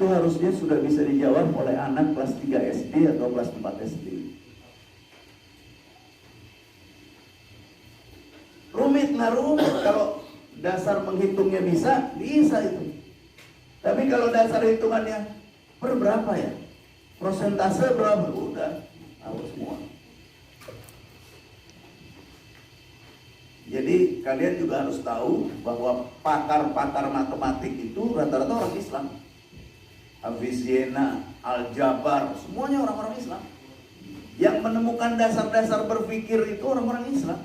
itu harusnya sudah bisa dijawab oleh anak kelas 3 SD atau kelas 4 SD. Rumit nggak rumit, kalau dasar menghitungnya bisa itu. Tapi kalau dasar hitungannya per berapa ya? Persentase berapa? Udah tahu semua. Jadi kalian juga harus tahu bahwa pakar-pakar matematik itu rata-rata orang Islam. Avicenna, Aljabar, semuanya orang-orang Islam. Yang menemukan dasar-dasar berpikir itu orang-orang Islam.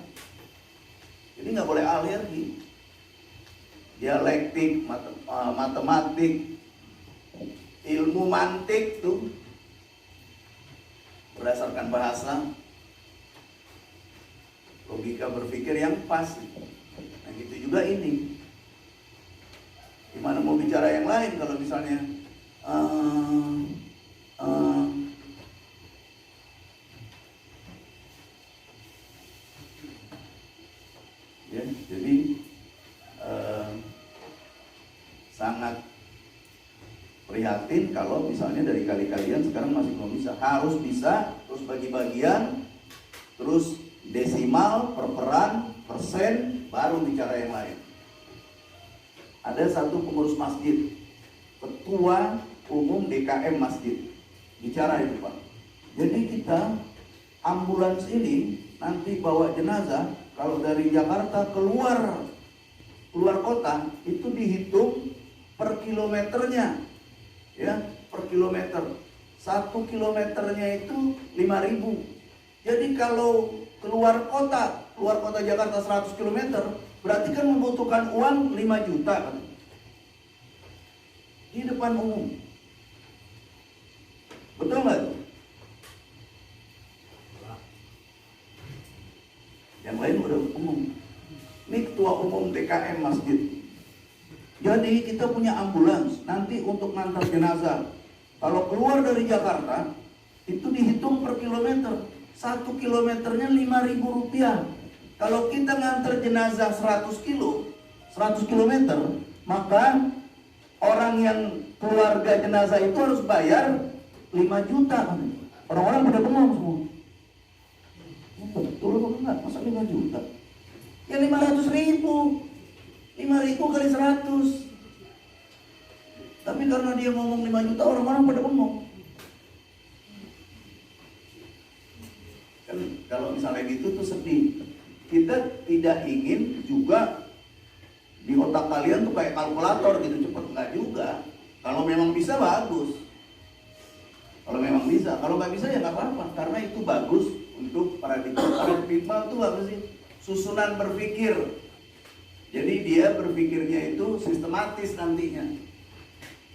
Jadi nggak boleh alergi. Dialektik, matematik, ilmu mantik tuh berdasarkan bahasa, logika berpikir yang pas. Nah gitu juga ini. Gimana mau bicara yang lain kalau misalnya ya, jadi sangat prihatin kalau misalnya dari kalian sekarang masih belum bisa. Harus bisa, terus bagi-bagian, terus desimal, perperan, persen, baru bicara yang lain. Ada satu pengurus masjid, ketua umum DKM masjid, bicara itu Pak. Jadi kita ambulans ini nanti bawa jenazah, kalau dari Jakarta keluar kota itu dihitung per kilometernya, ya, per kilometer. 1 kilometernya itu 5.000. Jadi kalau keluar kota Jakarta 100 km, berarti kan membutuhkan uang 5 juta kan? Di depan umum. Betul nggak? Yang lain udah umum. Ini ketua umum DKM masjid. Jadi kita punya ambulans nanti untuk ngantar jenazah. Kalau keluar dari Jakarta itu dihitung per kilometer. 1 kilometernya 5.000 rupiah. Kalau kita ngantar jenazah 100 kilometer, maka orang yang keluarga jenazah itu harus bayar 5 juta. Orang-orang pada bengong semua. Betul atau enggak? Masa 5 juta? Ya 500.000. 5.000 kali 100. Tapi karena dia ngomong 5 juta, orang-orang pada bengong. Kan kalau misalnya gitu tuh sedih. Kita tidak ingin juga di otak kalian tuh kayak kalkulator gitu cepet, enggak juga. Kalau memang bisa bagus. Kalau memang bisa, kalau nggak bisa ya nggak apa-apa, karena itu bagus untuk paradigma itu apa sih? Susunan berpikir. Jadi dia berpikirnya itu sistematis nantinya.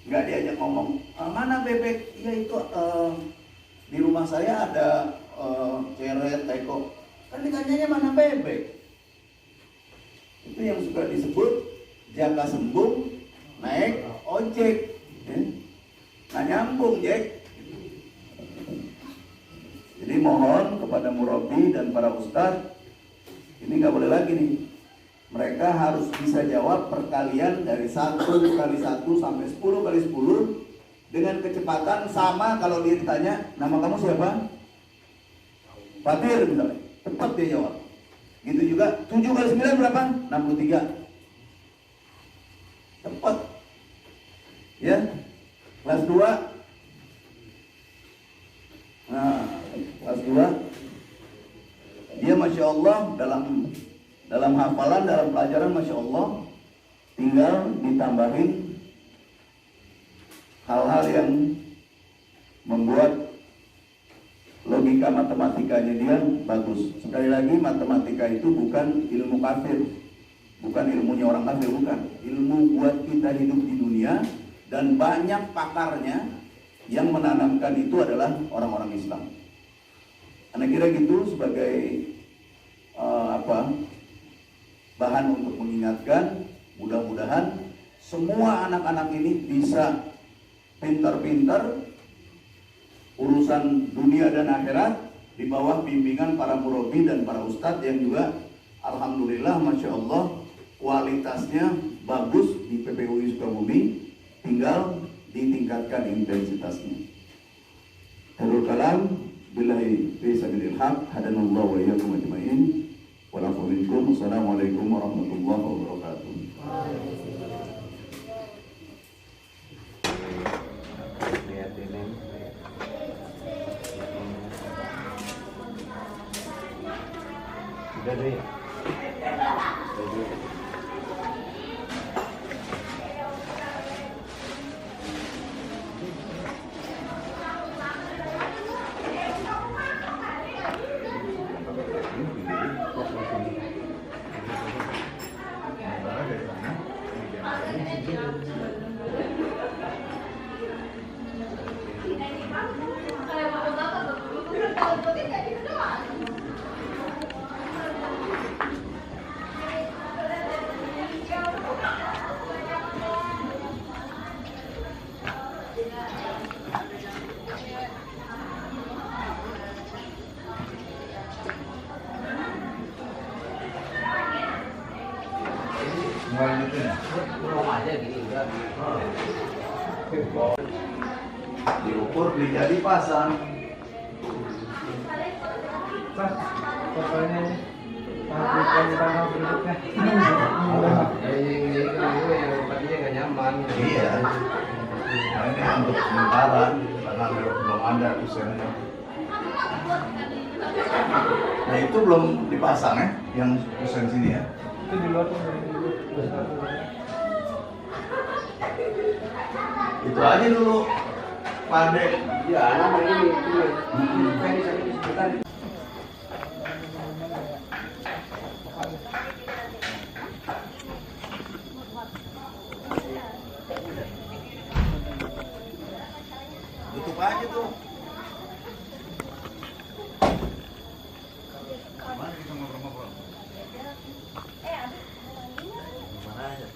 Nggak diajak ngomong, mana bebek? Ya itu di rumah saya ada ceret, teko. Kan ditanyanya mana bebek? Itu yang suka disebut jaka sembung naik ojek. Nah nyambung Jack. Jadi mohon kepada murabi dan para ustadz, ini nggak boleh lagi nih. Mereka harus bisa jawab perkalian dari 1 kali 1 sampai 10 kali 10 dengan kecepatan sama. Kalau dia ditanya, nama kamu siapa? Fatir misalnya, cepat dia jawab. Gitu juga, 7 kali 9 berapa? 63. Cepat. Ya, kelas 2. Nah, kelas 2 dia Masya Allah dalam hafalan, dalam pelajaran Masya Allah, tinggal ditambahin hal-hal yang membuat logika matematikanya dia bagus. Sekali lagi, matematika itu bukan ilmu kafir, bukan ilmunya orang kafir, bukan. Ilmu buat kita hidup di dunia, dan banyak pakarnya yang menanamkan itu adalah orang-orang Islam. Anda kira gitu sebagai bahan untuk mengingatkan. Mudah-mudahan semua anak-anak ini bisa pintar-pintar urusan dunia dan akhirat di bawah bimbingan para murabi dan para ustadz yang juga alhamdulillah Masya Allah kualitasnya bagus di PPUI Sukabumi. Tinggal ditingkatkan intensitasnya. Khairul kalam billahi fi sabilil haq, hadanallahu wa iyyakum ajmain. Wassalamualaikum warahmatullahi wabarakatuh. Udah deh. Diukur beli jadi pasang. Pokoknya pabrikan tanah produknya. Ini nggak nyaman. Iya. Nah, ini untuk sementara karena belum ada kusennya. Nah itu belum dipasang ya, yang kusen sini ya. Itu di luar tuh. Itu aja dulu, Pak Ade. Ya, namanya ini sebentar. Tutup aja tuh. Mari kita ngobrol-ngobrol. Mana aja?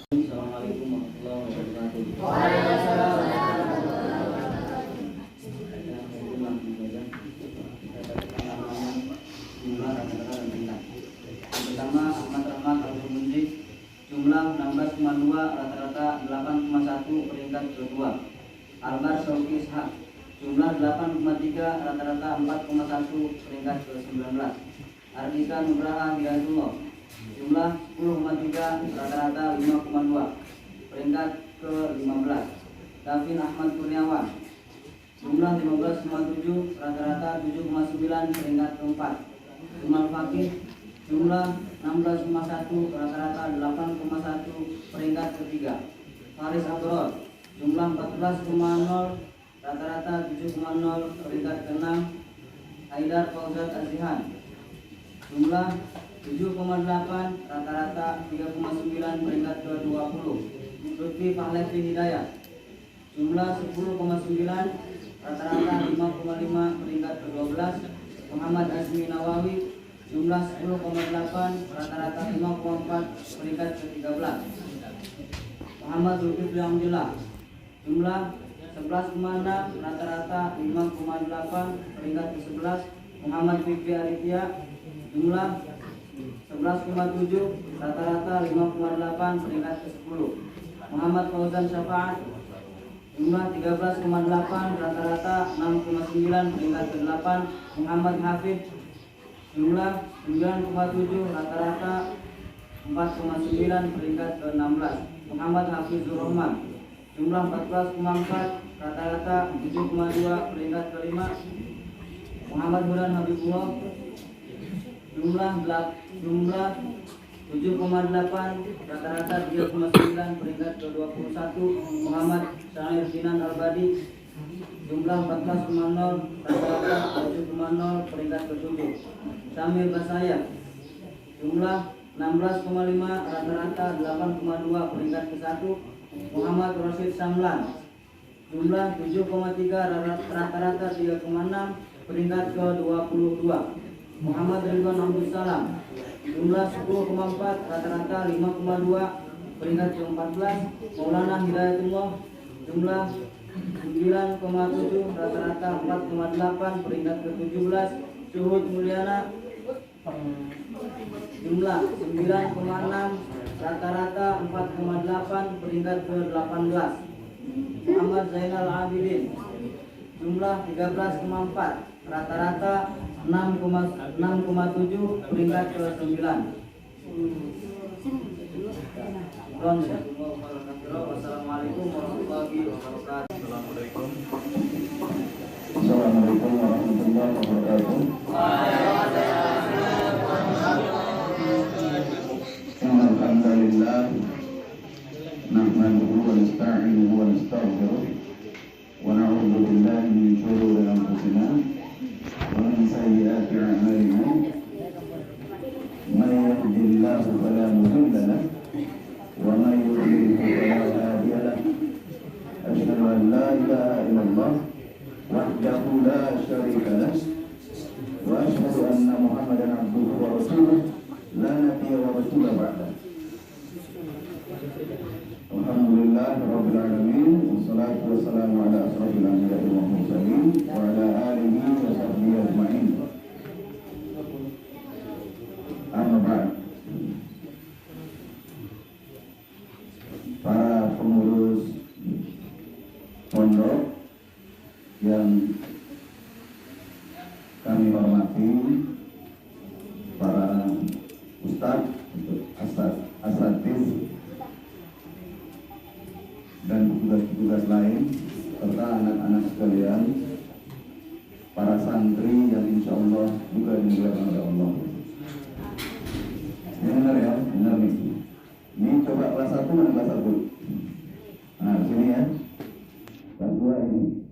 Assalamualaikum warahmatullahi wabarakatuh. Pertama Ahmad Rahmat Abdul Munzir, jumlah 16,2, rata-rata 8,1, peringkat kedua. Albar Sauki Ishak, jumlah 8,3, rata-rata 4,1, peringkat ke-19. Ardika Nugraha Hidayatullah, jumlah 10,3, rata-rata 5,2, peringkat ke-15. Davin Ahmad Kurniawan, jumlah 15,7, rata-rata 7,9, peringkat ke-4. Jumal Fakih, jumlah 16,1, rata-rata 8,1, peringkat ke-3. Faris Abdurrahman, jumlah 14,0, rata-rata 7,0, peringkat ke-6. Haidar Fauzat Azihan, jumlah 7,8, rata-rata 3,9, peringkat ke-20. Lutfi Pahlevi Hidayat, jumlah 10,9, rata-rata 5,5, peringkat ke-12. Muhammad Azmi Nawawi, jumlah 10,8, rata-rata 5,4, peringkat ke-13. Muhammad Zulkifli Hamdillah, jumlah 11,6, rata-rata 5,8, peringkat ke-11. Muhammad Fikri Aditya, jumlah 11,7, rata-rata 5,8, peringkat ke-10. Muhammad Fauzan Syafaat, jumlah 13,8, rata-rata 6,9, peringkat ke-8. Muhammad Hafid, jumlah 9,7, rata-rata 4,9, peringkat ke-16. Muhammad Hafizur Rahman, jumlah 14,4, rata-rata 7,2, peringkat ke-5. Muhammad Hudan Habibullah, jumlah 7,8, rata-rata 3,9, peringkat ke-21. Muhammad Syahir Sinan Al-Badi, jumlah 14,0, rata-rata 7,0, peringkat ke-7. Samir Basaya, jumlah 16,5, rata-rata 8,2, peringkat ke-1. Muhammad Rashid Samlan, jumlah 7,3, rata-rata 3,6, peringkat ke-22. Muhammad Ridwan Abdul Salam, jumlah 10,4, rata-rata 5,2, peringkat ke-14. Maulana Hidayatullah, jumlah 9,7, rata-rata 4,8, peringkat ke-17. Suhud Mulyana jumlah 9,6, rata-rata 4,8, peringkat ke-18. Muhammad Zainal Abidin jumlah 13,4, rata-rata 6,7, peringkat ke-9. Wassalamualaikum warahmatullahi wabarakatuh. Assalamualaikum warahmatullahi wabarakatuh. Alhamdulillah, nahmaduhu wa nasta'inuhu wa nastaghfiruh wa na'udzu billahi min shururi anfusina wa min sayyiati a'malina. May yahdihillahu fala mudilla lahu wa may yudlil fala hadiya lahu. Asyhadu an la ilaha illallah wahdahu la syarika lah wa asyhadu anna Muhammadan abduhu wa rasuluh la nabiyya wa rasula ba'da. Alhamdulillah rabbil alamin, wassalatu wassalamu ala asrofil anbiya'i wal mursalin wa ala alihi wa sahbihi ajma'in. Amma ba'd. Para pengurus pondok yang kami hormati, para ustadz, asatidz dan petugas-petugas lain, serta anak-anak sekalian, para santri yang insya Allah juga dimuliakan oleh Allah. Ini benar ya, benar nih. Ini coba kelas 1, mana kelas 1? Nah, sini ya. Kelas 2 ini.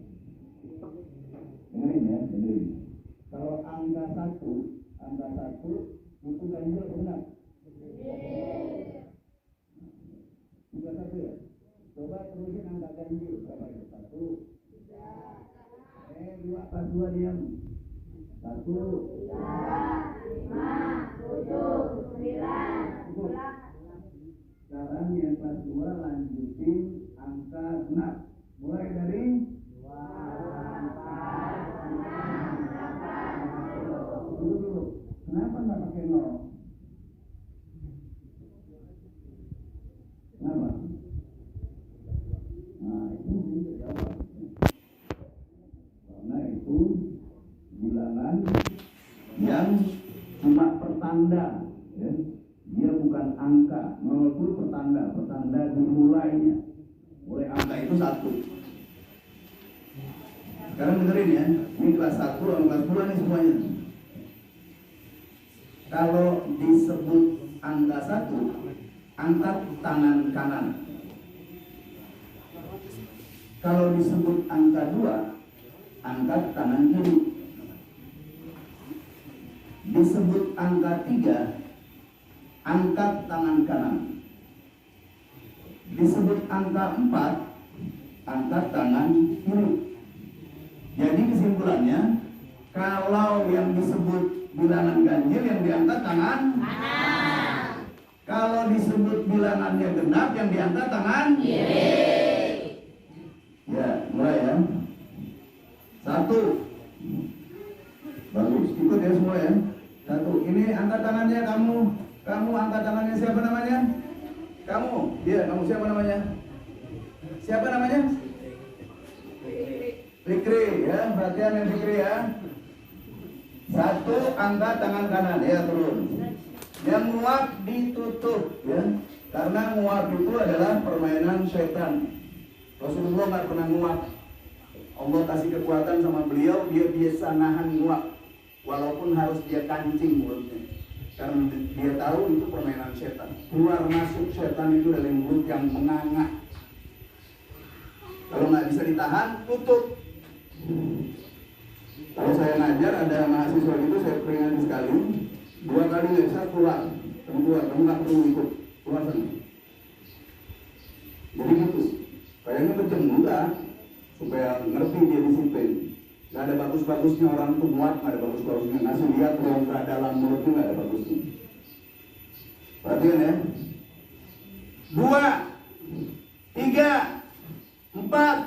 Dengerin ya, dengerin. Kalau angka 1 itu ganjil benar. Juga 1 ya. Coba terusin angka ganjil berapa itu? 1. 2 pas 2 diam. 1. 2, 5, 7, 9. Sekarang yang kelas 2 lanjutin angka genap. Mulai dari 2, 4, 6, 8, 10. Dulu. Kenapa nggak pakai 0? Kenapa? Nah, itu bisa jawab. Karena itu bilangan yang cuma pertanda, ya. Dia bukan angka. 0 itu pertanda dimulainya. Mulai angka itu 1. Sekarang dengerin ya, ini kelas 1 sama kelas 2 nih semuanya. Kalau disebut angka 1, angkat tangan kanan. Kalau disebut angka 2, angkat tangan kiri. Disebut angka 3, angkat tangan kanan. Disebut angka 4, angkat tangan kiri. Jadi kesimpulannya, kalau yang disebut bilangan ganjil yang diangkat tangan kanan. Kalau disebut bilangannya genap yang diangkat tangan kiri. Ya, mulai ya. 1. Bagus, ikut ya semua ya. 1. Ini angkat tangannya kamu. Kamu angkat tangannya, siapa namanya? Kamu. Iya, kamu siapa namanya? Siapa namanya? Fikri ya, perhatian yang Fikri ya. 1, angkat tangan kanan ya, turun. Yang nguap ditutup ya. Karena nguap itu adalah permainan setan. Rasulullah nggak pernah nguap. Allah kasih kekuatan sama beliau, dia biasa nahan nguap. Walaupun harus dia kancing mulutnya. Karena dia tahu itu permainan setan. Keluar masuk setan itu dari mulut yang menganga. Kalau nggak bisa ditahan, tutup. Kalau saya ngajar ada mahasiswa gitu, saya peringati sekali. 2 kali nggak bisa keluar. Kamu nggak perlu ikut keluar sana. Jadi gitu. Kayaknya kenceng juga supaya ngerti dia disiplin. Gak ada bagus-bagusnya orang itu muat, gak ada bagus-bagusnya ngasih lihat kalau nggak dalam mulutnya gak ada bagusnya. Perhatian ya. 2, 3, 4,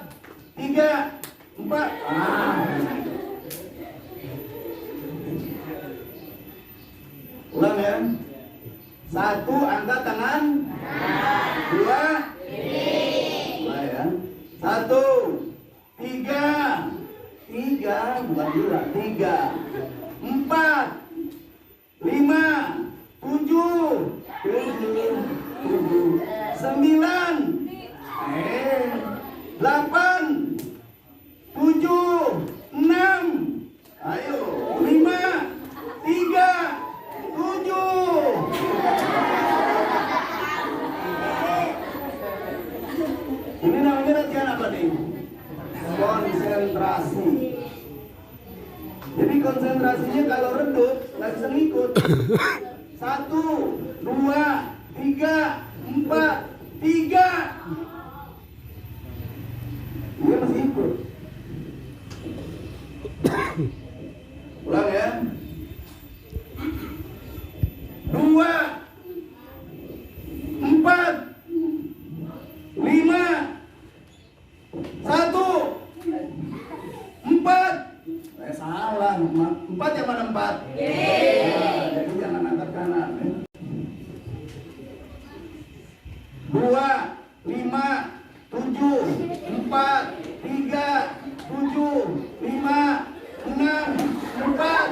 3, 4. latihan apa nih? Konsentrasi. Jadi konsentrasinya kalau redup nggak bisa ngikut. 1, 2, 3, 4, 3. Dia masih ikut. Ulang ya. 2, 4, 5, 1, 4. Salah, 4 yang mana 4? Jadi jangan angkat kanan. 2, 5, 7, 4, 3, 7, 5, 6, 4.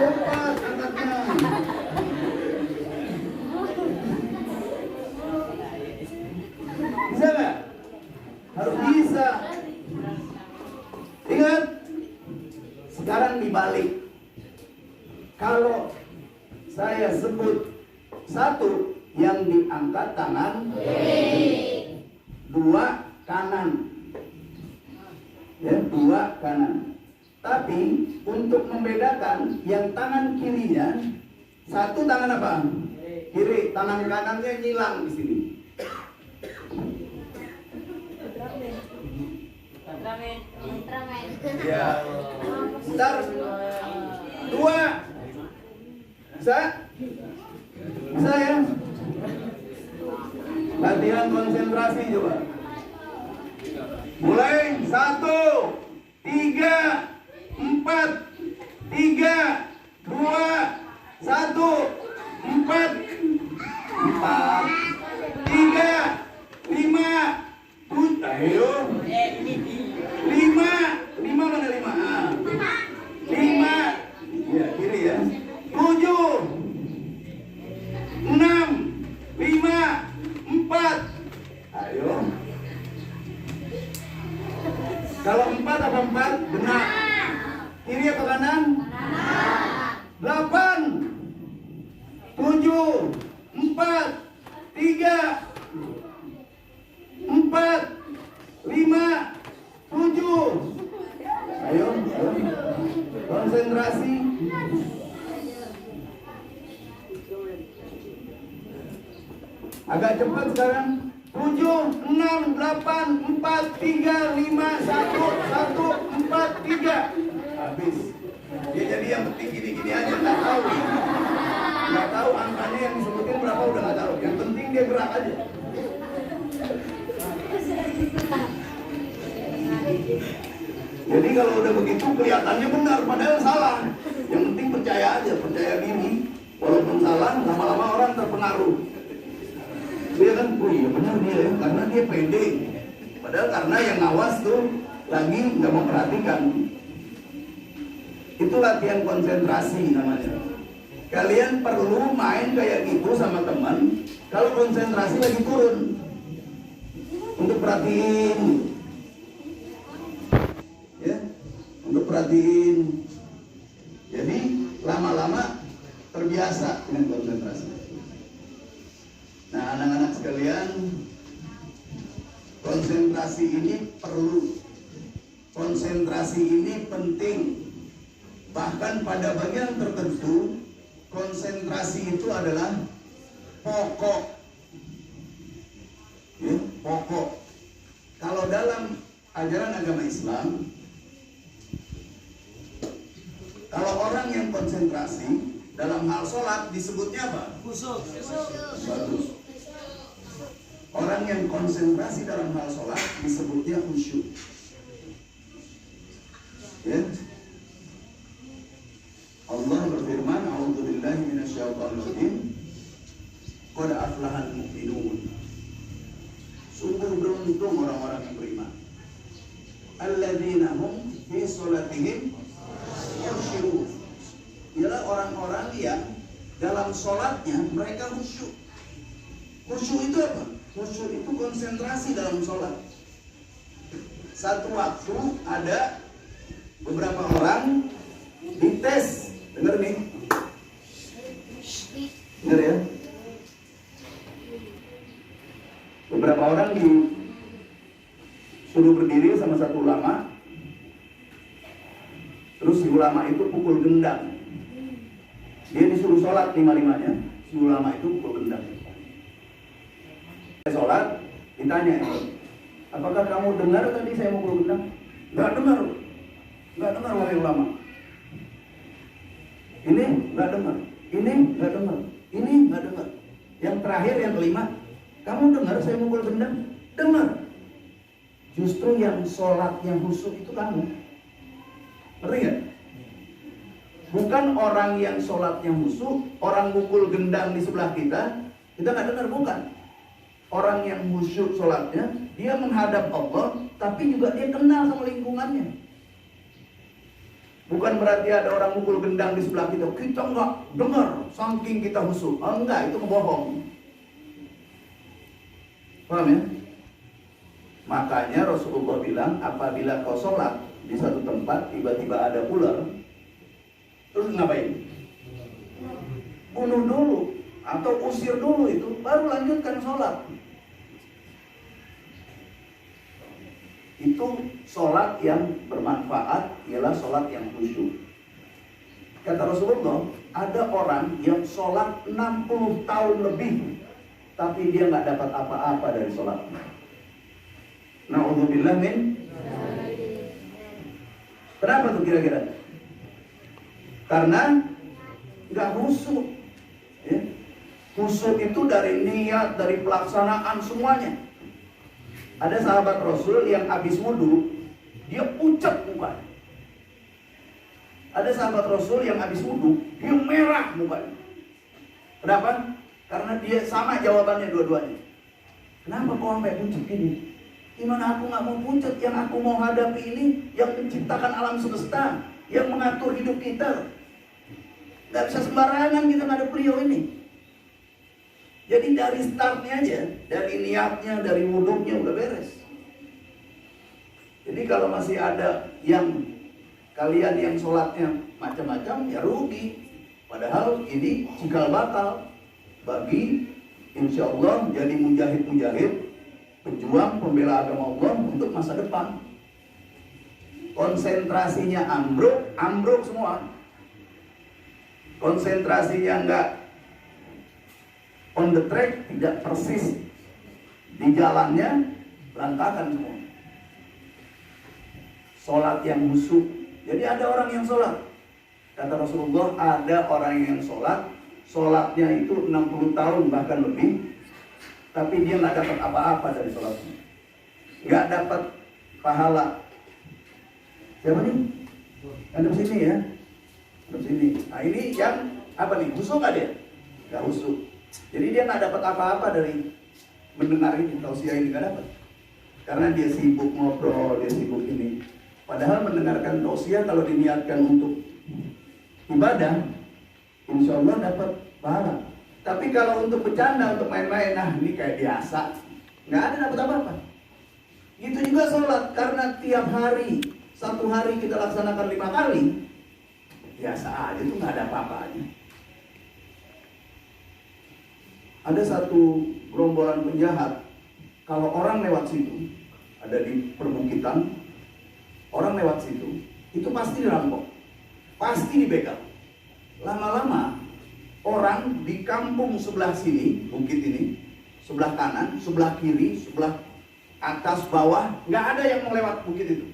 4 angkatnya. Bisa nggak? Harus bisa. Ingat, sekarang dibalik. Kalau saya sebut 1 yang diangkat tangan, 2 kanan, ya 2 kanan. Tapi untuk membedakan yang tangan kirinya, 1 tangan apa? Kiri, tangan kanannya nyilang di sini. Ya, bentar. 2. Bisa? Bisa ya? Latihan konsentrasi coba. Mulai 1, 3, 4, 3, 2, 1, 4, 4, 3, 5, 7. Ayo. 5 mana 5? 5. Ya, kiri ya. 7, 6, 5, 4. Ayo. Kalau 4 apa 4? Benar. Kiri apa kanan? 8, 7, 4, 3, 4, 5, 7. Ayo. Konsentrasi. Agak cepat sekarang. 7, 6, 8, 4, 3, 5, 1, 1, 4, 3. Habis. Dia jadi yang penting gini-gini aja, nggak tahu. Nggak tahu angkanya yang disebutin berapa, udah nggak tahu. Yang penting dia gerak aja. Jadi kalau udah begitu kelihatannya benar, padahal salah. Yang penting percaya aja, percaya diri. Walaupun salah, lama-lama orang terpengaruh. Dia kan, oh iya benar dia ya, karena dia pede. Padahal karena yang ngawas tuh lagi nggak memperhatikan. Itu latihan konsentrasi namanya. Kalian perlu main kayak gitu sama teman. Kalau konsentrasi lagi turun, untuk perhatiin, ya, untuk perhatiin. Jadi lama-lama terbiasa dengan konsentrasi. Nah, anak-anak sekalian, konsentrasi ini perlu. Konsentrasi ini penting. Bahkan pada bagian tertentu, konsentrasi itu adalah pokok. Ya, pokok. Kalau dalam ajaran agama Islam, kalau orang yang konsentrasi dalam hal sholat disebutnya apa? Khusyuk. Bagus. Orang yang konsentrasi dalam hal sholat disebutnya khusyuk. Ya. Allah berfirman, "A'udzubillahi minasyaitonirrajim. Qad aflahal mu'minun." Sungguh beruntung orang-orang yang beriman. Alladzina hum fi sholatihim khusyuk. Ialah orang-orang yang dalam sholatnya mereka khusyuk. Khusyuk itu apa? Khusyuk itu konsentrasi dalam sholat. Satu waktu ada beberapa orang dites. Dengar nih. Dengar ya. Beberapa orang disuruh berdiri sama satu ulama, terus si ulama itu pukul gendang. Dia disuruh sholat lima-limanya, si ulama itu pukul gendang. Sholat, ditanya, apakah kamu dengar tadi saya pukul gendang? Nggak dengar wahai ulama. Ini nggak dengar, ini nggak dengar, ini nggak dengar. Yang terakhir, yang kelima, kamu dengar saya mukul gendang? Dengar. Justru yang sholatnya khusyuk itu kamu. Ngerti nggak? Bukan orang yang sholatnya khusyuk, orang mukul gendang di sebelah kita nggak dengar, bukan. Orang yang khusyuk sholatnya, dia menghadap Allah, tapi juga dia kenal sama lingkungannya. Bukan berarti ada orang mukul gendang di sebelah kita nggak dengar, saking kita khusyuk. Oh, enggak, itu kebohong. Paham ya? Makanya Rasulullah bilang, apabila kau sholat di satu tempat, tiba-tiba ada ular, terus ngapain? Bunuh dulu, atau usir dulu itu, baru lanjutkan sholat. Itu sholat yang bermanfaat, ialah sholat yang khusyuk. Kata Rasulullah, ada orang yang sholat 60 tahun lebih, tapi dia nggak dapat apa-apa dari sholatnya. Na'udzubillah min. Kenapa tuh kira-kira? Karena nggak khusyuk. Ya. Khusyuk itu dari niat, dari pelaksanaan semuanya. Ada sahabat Rasul yang habis wudhu, dia pucat mukanya. Ada sahabat Rasul yang habis wudhu, dia merah mukanya. Kenapa? Karena dia sama jawabannya dua-duanya. Kenapa kau sampai pucat ini? Gimana aku nggak mau pucat? Yang aku mau hadapi ini, yang menciptakan alam semesta, yang mengatur hidup kita. Gak bisa sembarangan kita ngadep beliau ini. Jadi dari startnya aja, dari niatnya, dari wudhunya udah beres. Jadi kalau masih ada yang kalian yang sholatnya macam-macam, ya rugi. Padahal ini cikal bakal bagi insya Allah jadi mujahid-mujahid, pejuang pembela agama Allah untuk masa depan. Konsentrasinya ambruk semua. Konsentrasinya enggak on the track, tidak persis di jalannya, berantakan semua. Sholat yang khusyuk. Jadi ada orang yang sholat, kata Rasulullah, ada orang yang sholatnya itu 60 tahun bahkan lebih, tapi dia nggak dapat apa-apa dari sholatnya, nggak dapat pahala. Siapa nih? Ada sini ya, ada sini. Nah ini yang apa nih? Khusyuk nggak dia? Nggak khusyuk. Jadi dia nggak dapat apa-apa dari mendengar ini, tausiah ini, nggak dapat. Karena dia sibuk ngobrol, dia sibuk ini. Padahal mendengarkan tausiah kalau diniatkan untuk ibadah, insya Allah dapat pahala. Tapi kalau untuk bercanda, untuk main-main, nah ini kayak biasa, nggak ada dapat apa-apa. Gitu juga sholat, karena tiap hari, satu hari kita laksanakan 5 kali, biasa aja, itu nggak ada apa-apanya. Ada satu gerombolan penjahat, kalau orang lewat situ, ada di perbukitan, orang lewat situ, itu pasti dirampok, pasti dibegal. Lama-lama, orang di kampung sebelah sini, bukit ini, sebelah kanan, sebelah kiri, sebelah atas, bawah, nggak ada yang mau lewat bukit itu.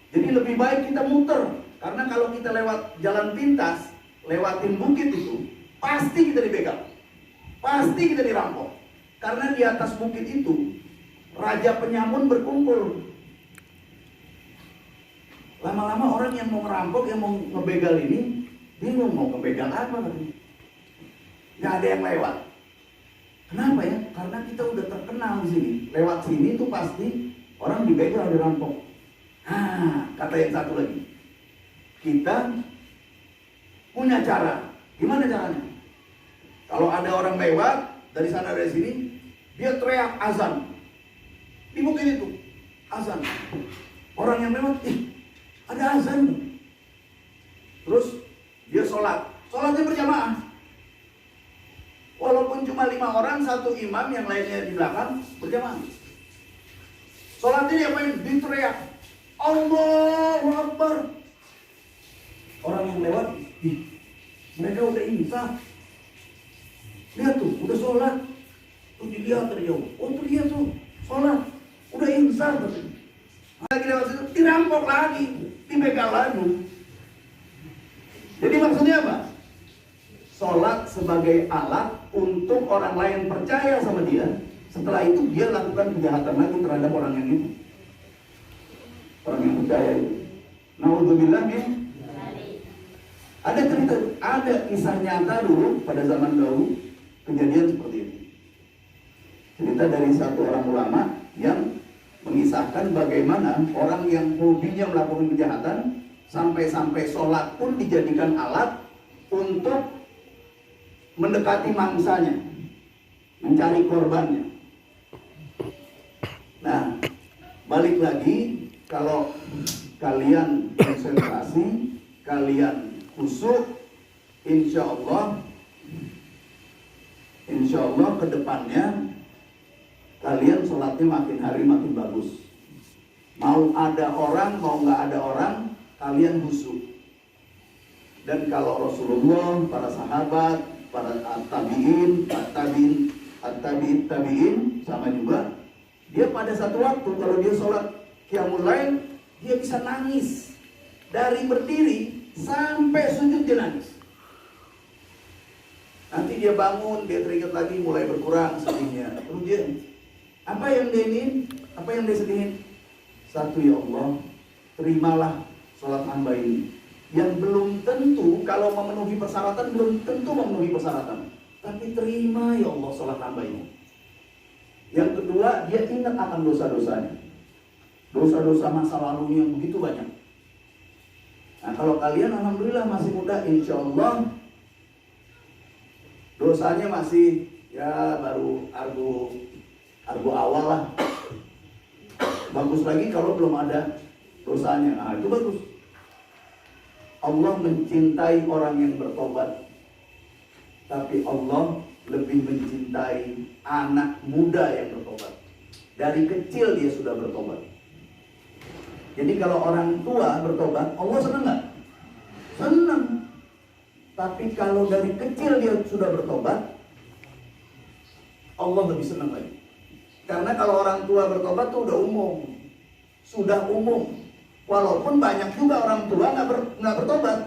Jadi lebih baik kita muter, karena kalau kita lewat jalan pintas, lewatin bukit itu, pasti kita dibegal. Pasti kita dirampok. Karena di atas bukit itu raja penyamun berkumpul. Lama-lama orang yang mau merampok, yang mau ngebegal ini bingung mau ngebegal apa lagi. Gak ada yang lewat. Kenapa ya? Karena kita udah terkenal di sini. Lewat sini tuh pasti orang dibegal, dirampok. Nah, kata yang satu lagi, kita punya cara. Gimana caranya? Kalau ada orang lewat dari sana dari sini, dia teriak azan di bukit itu, azan. Orang yang lewat, ada azan. Terus dia sholatnya berjamaah. Walaupun cuma 5 orang, satu imam, yang lainnya di belakang berjamaah. Sholat ini apa yang diteriak? Allahu Akbar. Orang yang lewat, mereka udah insaf. Lihat tuh, udah sholat. Tuh dilihat dari jauh. Oh tuh lihat tuh, sholat. Udah insaf. Lagi lewat situ, dirampok lagi, dibegal lagi. Jadi maksudnya apa? Sholat sebagai alat untuk orang lain percaya sama dia. Setelah itu dia lakukan kejahatan lagi terhadap orang yang itu. Orang yang percaya itu. Naudzubillah min. Ada cerita, ada kisah nyata dulu pada zaman dahulu kejadian seperti ini. Cerita dari satu orang ulama yang mengisahkan bagaimana orang yang hobinya melakukan kejahatan sampai-sampai sholat pun dijadikan alat untuk mendekati mangsanya, mencari korbannya. Nah, balik lagi, kalau kalian konsentrasi, kalian khusyuk, insya Allah ke depannya kalian sholatnya makin hari makin bagus. Mau ada orang, mau nggak ada orang, kalian khusyuk. Dan kalau Rasulullah, para sahabat, para tabiin, tabiin sama juga. Dia pada satu waktu kalau dia sholat qiyamul lail, dia bisa nangis dari berdiri sampai sujud dia nangis. Nanti dia bangun, dia teringat lagi, mulai berkurang sedihnya. Terus dia, apa yang dia ingin? Apa yang dia sedihin? Satu, ya Allah, terimalah sholat hamba ini. Yang belum tentu, kalau memenuhi persyaratan, belum tentu memenuhi persyaratan. Tapi terima ya Allah sholat hamba ini. Yang kedua, dia ingat akan dosa-dosanya. Dosa-dosa masa lalunya yang begitu banyak. Nah, kalau kalian alhamdulillah masih muda, insya Allah dosanya masih ya baru argo awal lah. Bagus lagi kalau belum ada dosanya. Nah, itu bagus. Allah mencintai orang yang bertobat. Tapi Allah lebih mencintai anak muda yang bertobat. Dari kecil dia sudah bertobat. Jadi kalau orang tua bertobat, Allah senang nggak? Senang. Tapi kalau dari kecil dia sudah bertobat, Allah lebih senang lagi. Karena kalau orang tua bertobat itu udah umum. Sudah umum. Walaupun banyak juga orang tua nggak bertobat.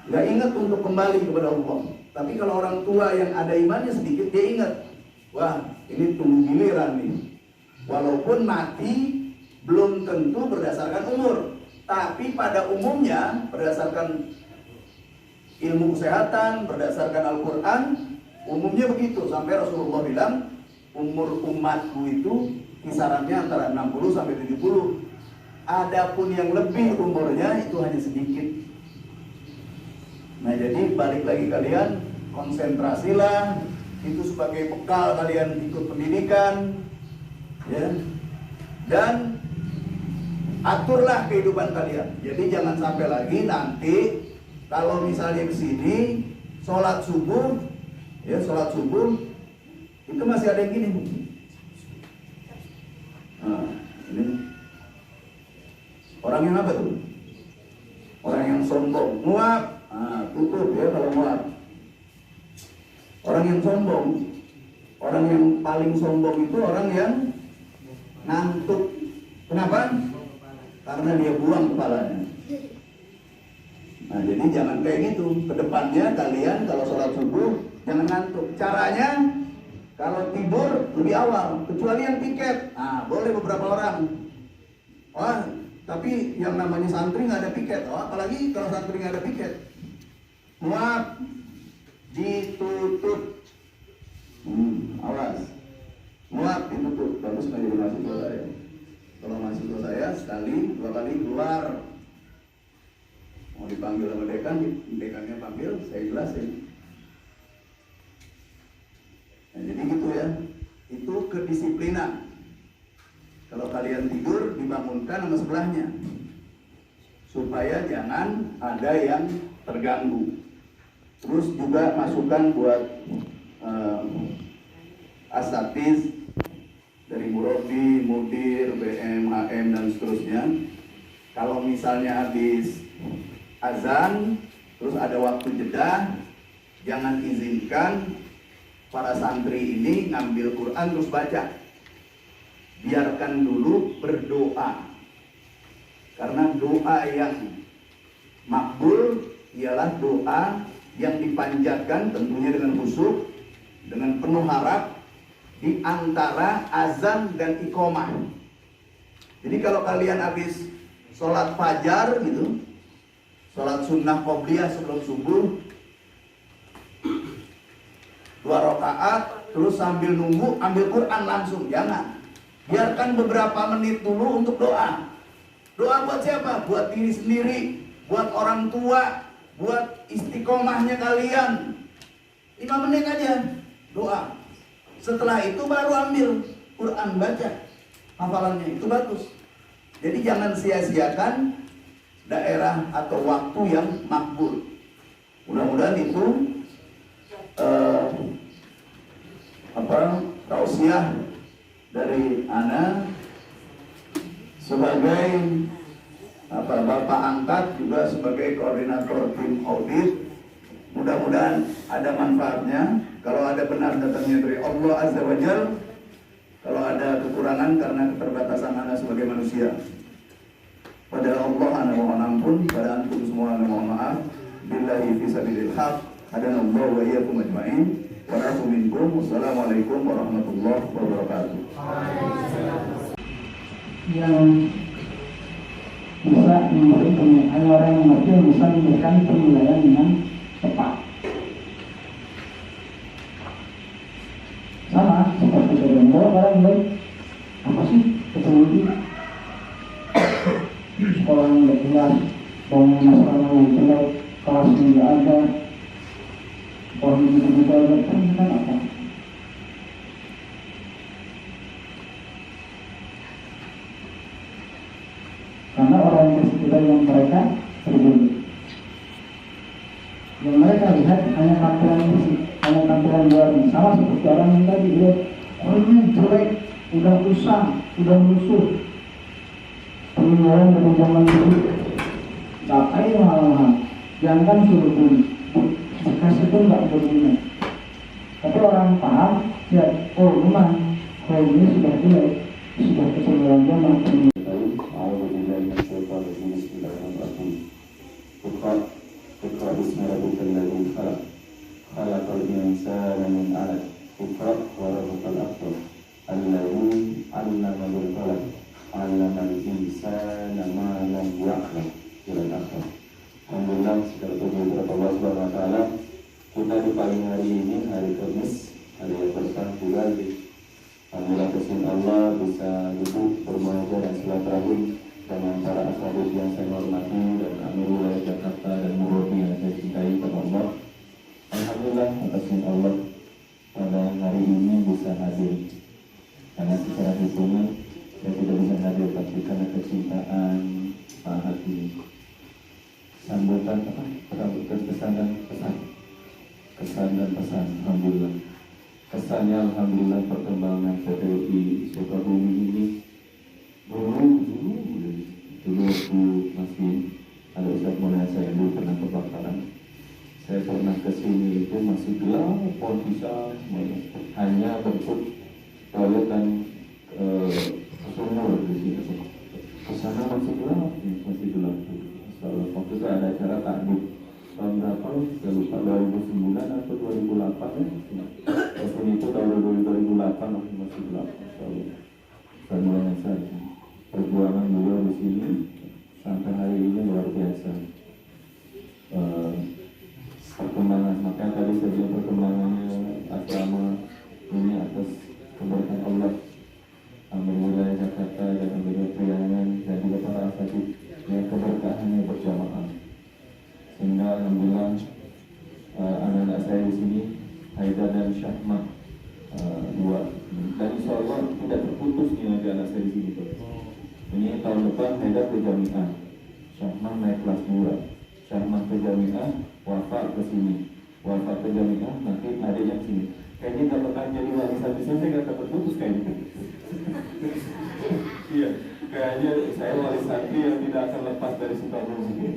Nggak ingat untuk kembali kepada Allah. Tapi kalau orang tua yang ada imannya sedikit, dia ingat, wah ini tunggu giliran nih. Walaupun mati belum tentu berdasarkan umur, tapi pada umumnya berdasarkan ilmu kesehatan, berdasarkan Al-Quran, umumnya begitu. Sampai Rasulullah bilang, umur umatku itu kisarannya antara 60 sampai 70. Adapun yang lebih umurnya itu hanya sedikit. Nah jadi balik lagi kalian, konsentrasilah, itu sebagai bekal kalian ikut pendidikan, ya. Dan aturlah kehidupan kalian. Jadi jangan sampai lagi nanti kalau misalnya di sini sholat subuh, ya sholat subuh itu masih ada yang gini. Nah, ini orang yang apa tuh? Orang yang sombong, muak. Nah, tutup ya kalau muat. Orang yang sombong, orang yang paling sombong itu orang yang ngantuk. Kenapa? Karena dia buang kepalanya. Nah jadi jangan kayak gitu. Kedepannya kalian kalau sholat subuh jangan ngantuk. Caranya kalau tidur lebih awal, kecuali yang piket. Nah boleh beberapa orang. Wah tapi yang namanya santri nggak ada piket. Oh, apalagi kalau santri nggak ada piket. Muat, ditutup. Awas. Muat, ditutup. Bagus menjadi mahasiswa saya. Kalau mahasiswa saya sekali, 2 kali keluar. Mau dipanggil sama dekan, dekannya panggil, saya jelasin. Nah, jadi gitu ya. Itu kedisiplinan. Kalau kalian tidur, dibangunkan sama sebelahnya. Supaya jangan ada yang terganggu. Terus juga masukan buat asatiz dari murabi, mudir, BM, HM dan seterusnya. Kalau misalnya habis azan terus ada waktu jeda, jangan izinkan para santri ini ngambil Quran terus baca. Biarkan dulu berdoa. Karena doa yang makbul ialah doa yang dipanjatkan tentunya dengan khusyuk, dengan penuh harap di antara azan dan iqomah. Jadi kalau kalian habis sholat fajar gitu, sholat sunnah qobliyah sebelum subuh 2 rakaat, terus sambil nunggu ambil Quran langsung, jangan. Biarkan beberapa menit dulu untuk doa. Doa buat siapa? Buat diri sendiri, buat orang tua, buat istiqomahnya kalian. 5 menit aja doa. Setelah itu baru ambil Quran, baca hafalannya, itu bagus. Jadi jangan sia-siakan daerah atau waktu yang makbul. Mudah-mudahan itu tausiah dari ana sebagai bapak angkat, juga sebagai koordinator tim audit. Mudah-mudahan ada manfaatnya. Kalau ada benar datangnya dari Allah Azza wa Jalla, kalau ada kekurangan karena keterbatasan ana sebagai manusia, pada Allah ana mohon ampun, pada antum semua ana mohon maaf. Billahi fisabilil haq, hadanallahu wa iyyakum ajma'in. Wa na'udzu minkum. Wassalamualaikum warahmatullahi wabarakatuh. Yang bisa memberi penilaian, orang yang mengerti bisa memberikan penilaian dengan tepat. Sama seperti dalam orang baik, apa sih kecuali sekolah yang tidak jelas, bangunan masalah yang jelek, kelas yang tidak ada, orang yang tidak ada, kan apa? Karena orang yang mereka berbeda. Yang mereka lihat hanya tampilan fisik, hanya tampilan luarnya. Sama seperti orang yang tadi lihat orangnya jelek, udah usang, udah musuh. Peninggalan dari zaman dulu, pakai mahal-mahal. Jangan suruh beli, bekas itu nggak berguna. Tapi orang paham, ya, oh memang kalau ini sudah jelek, sudah keseluruhan zaman. اقرأ باسم ربك الذي خلق خلق الإنسان من علق اقرأ وربك الأكرم الذي علم بالقلم علم الإنسان ما لم يعلم إلى الآخر. Alhamdulillah, segala puji kepada Allah Subhanahu wa taala. Kita di pagi hari ini, hari Kamis, hari yang berkah bulan. Alhamdulillah, kesini Allah bisa duduk bermuajah dan silaturahim dengan para ashabus yang saya hormati dan amir wilayah Jakarta dan murabi yang saya cintai kepada Allah. Alhamdulillah, atas izin Allah pada hari ini bisa hadir. Karena secara hitungan saya tidak bisa hadir, tapi karena kecintaan Pak Hati. Sambutan apa? Sambutan kesan dan pesan. Kesan dan pesan. Alhamdulillah. Kesannya alhamdulillah perkembangan PTUI Sukabumi ini dulu masih ada Ustaz Mulya saya dulu pernah kebakaran. Saya pernah kesini itu masih gelap, pohon pisang semuanya. Hanya bentuk toilet dan sumur di sini. Kesana masih gelap, masih gelap. Waktu itu ada acara takbir tahun berapa? Saya lupa, 2009 atau 2008 ya. Kesini itu tahun 2008 masih gelap. Ustaz Mulya saya. Perjuangan beliau di sini sampai hari ini luar biasa. Perkembangan, makanya tadi saya bilang perkembangannya asrama ini atas keberkahan Allah, ambil wilayah Jakarta dan ambil Priangan dan juga para asatid yang keberkahannya berjamaah. Sehingga alhamdulillah anak-anak saya di sini Haidar dan Syahmah dua, dan insya Allah tidak terputus nih nanti anak saya di sini tuh. Ini tahun depan Haidar ke Jami'ah, Syahmah naik kelas 2, Syahmah ke Jami'ah, wafat ke sini. wafat jamiah, nanti adiknya sini. Kayaknya nggak pernah jadi wali santri, saya nggak dapat putus kayaknya. Iya, kayaknya saya wali santri yang tidak akan lepas dari Sukabumi,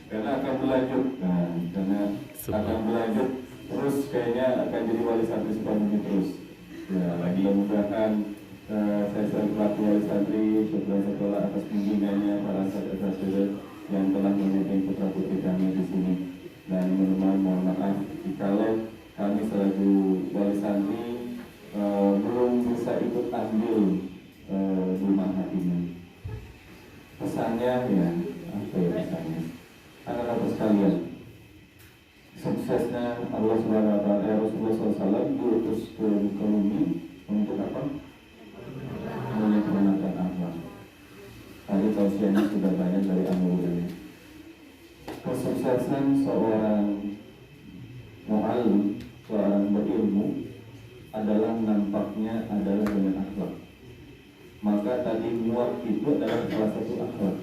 karena akan berlanjut. Nah, karena akan berlanjut terus, kayaknya akan jadi wali santri Sukabumi terus. Ya, lagi mudah-mudahan saya selaku wali santri syukur sekolah atas bimbingannya para saudara-saudara yang telah memimpin putra putri kami di sini. Dan mohon maaf kalau kami selaku wali santri belum bisa ikut ambil rumah hatinya. Pesannya ya, apa ya pesannya? Anak-anak sekalian, suksesnya Allah Subhanahu Wa Taala, Rasulullah SAW diutus ke bumi untuk apa? Menyempurnakan akhlak. Tadi tausiahnya sudah banyak dari Amrullah. Kesuksesan seorang mu'alim, seorang berilmu adalah nampaknya adalah dengan akhlak. Maka tadi muat itu adalah salah satu akhlak.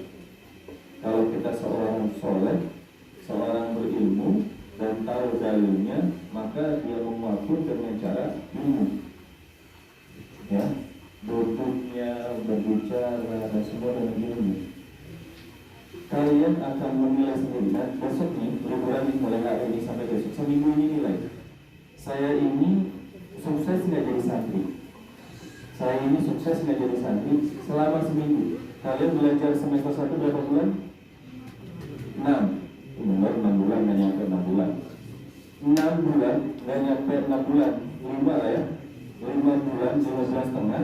Kalau kita seorang soleh, seorang berilmu dan tahu dalilnya, maka dia menguatkan dengan cara ilmu. Ya, duduknya, berbicara, dan semua dengan ilmu. Kalian akan menilai sendiri. Dan besok nih, liburan ini mulai hari ini sampai besok, seminggu ini nilai. Saya ini sukses nggak jadi santri? Saya ini sukses nggak jadi santri selama seminggu. Kalian belajar semester 1 berapa bulan? 6. Benar, 6 bulan, nggak nyampe 6 bulan. 6 bulan, nggak nyampe 6 bulan. 5 lah ya. 5 bulan, 15,5.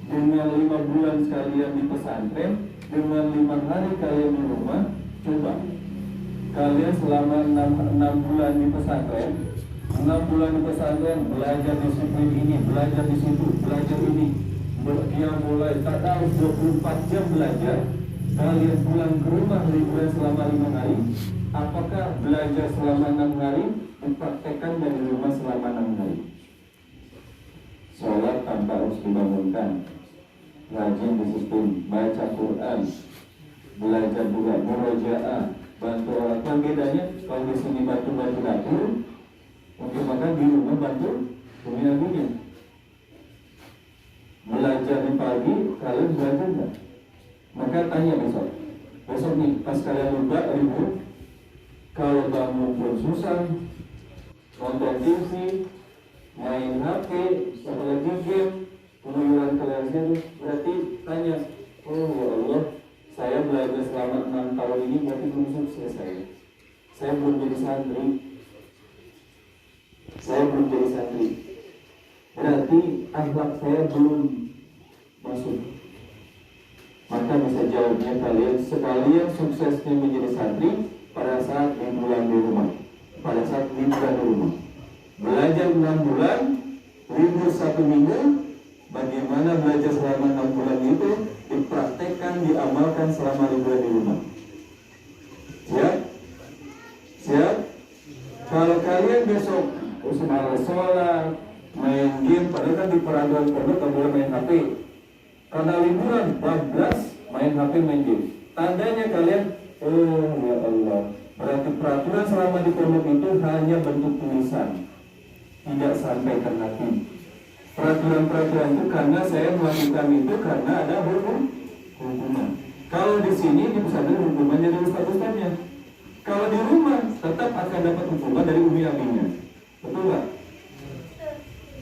Dengan 5 bulan sekalian di pesantren, dengan 5 hari kalian di rumah, coba kalian selama 6 bulan di pesantren, 6 bulan di pesantren belajar disiplin ini, belajar di situ, belajar ini. Dia mulai tak harus 24 jam belajar. Kalian pulang ke rumah liburan selama 5 hari. Apakah belajar selama 6 hari dipraktekkan dari rumah selama 6 hari? Sholat tanpa harus dibangunkan, rajin disiplin, baca Quran, belajar juga murojaah, bantu orang tua. Bedanya kalau di sini bantu dapur, untuk makan di rumah bantu punya. Belajar di pagi, kalian belajar enggak? Maka tanya besok nih pas kalian lupa libur, kalau bangun pun susah, nonton TV, main HP, apalagi game, keluyuran kalian itu, berarti tanya, oh ya Allah, saya belajar selama 6 tahun ini berarti belum sukses saya belum jadi santri. Berarti akhlak saya belum masuk. Maka bisa jawabnya kalian sekalian suksesnya menjadi santri pada saat liburan di rumah. Pada saat liburan di rumah, belajar 6 bulan, libur 1 minggu. Bagaimana belajar selama 6 bulan itu dipraktekkan, diamalkan selama liburan di rumah. Siap? Kalau kalian besok malas sholat, main game, padahal kan di peraturan pondok tak boleh main HP. Karena liburan, bablas, main HP, main game. Tandanya kalian, oh ya Allah, berarti peraturan selama di pondok itu hanya bentuk tulisan, tidak sampai ke hati. Peraturan-peraturan itu karena saya melakukan itu karena ada hukuman. Kalau di sini di pesantren hukumannya dari ustaz-ustaznya. Kalau di rumah tetap akan dapat hukuman dari umi abinya. Betul nggak?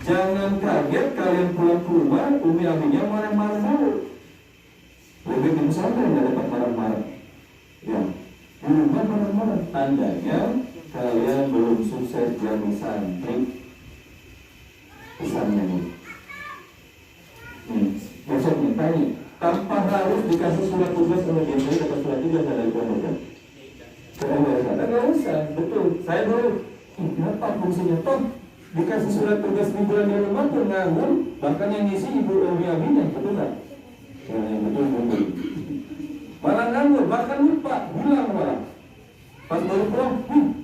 Jangan kaget kalian pulang ke rumah, umi abinya marah-marah dulu. Lebih di pesantren nggak dapat marah-marah. Ya, di rumah marah-marah. Tandanya kalian belum sukses jadi santri. Pesannya nih. Besok nih tanya, tanpa harus dikasih surat tugas oleh dia, saya dapat surat tugas dari pondok. Nggak usah, betul. Saya dulu, kenapa fungsinya toh dikasih surat tugas liburan di rumah pun nganggur, bahkan yang ngisi ibu Umi Aminah, betul nggak? Ya, betul. Malah nganggur, bahkan lupa, bilang malah. Pas baru pulang,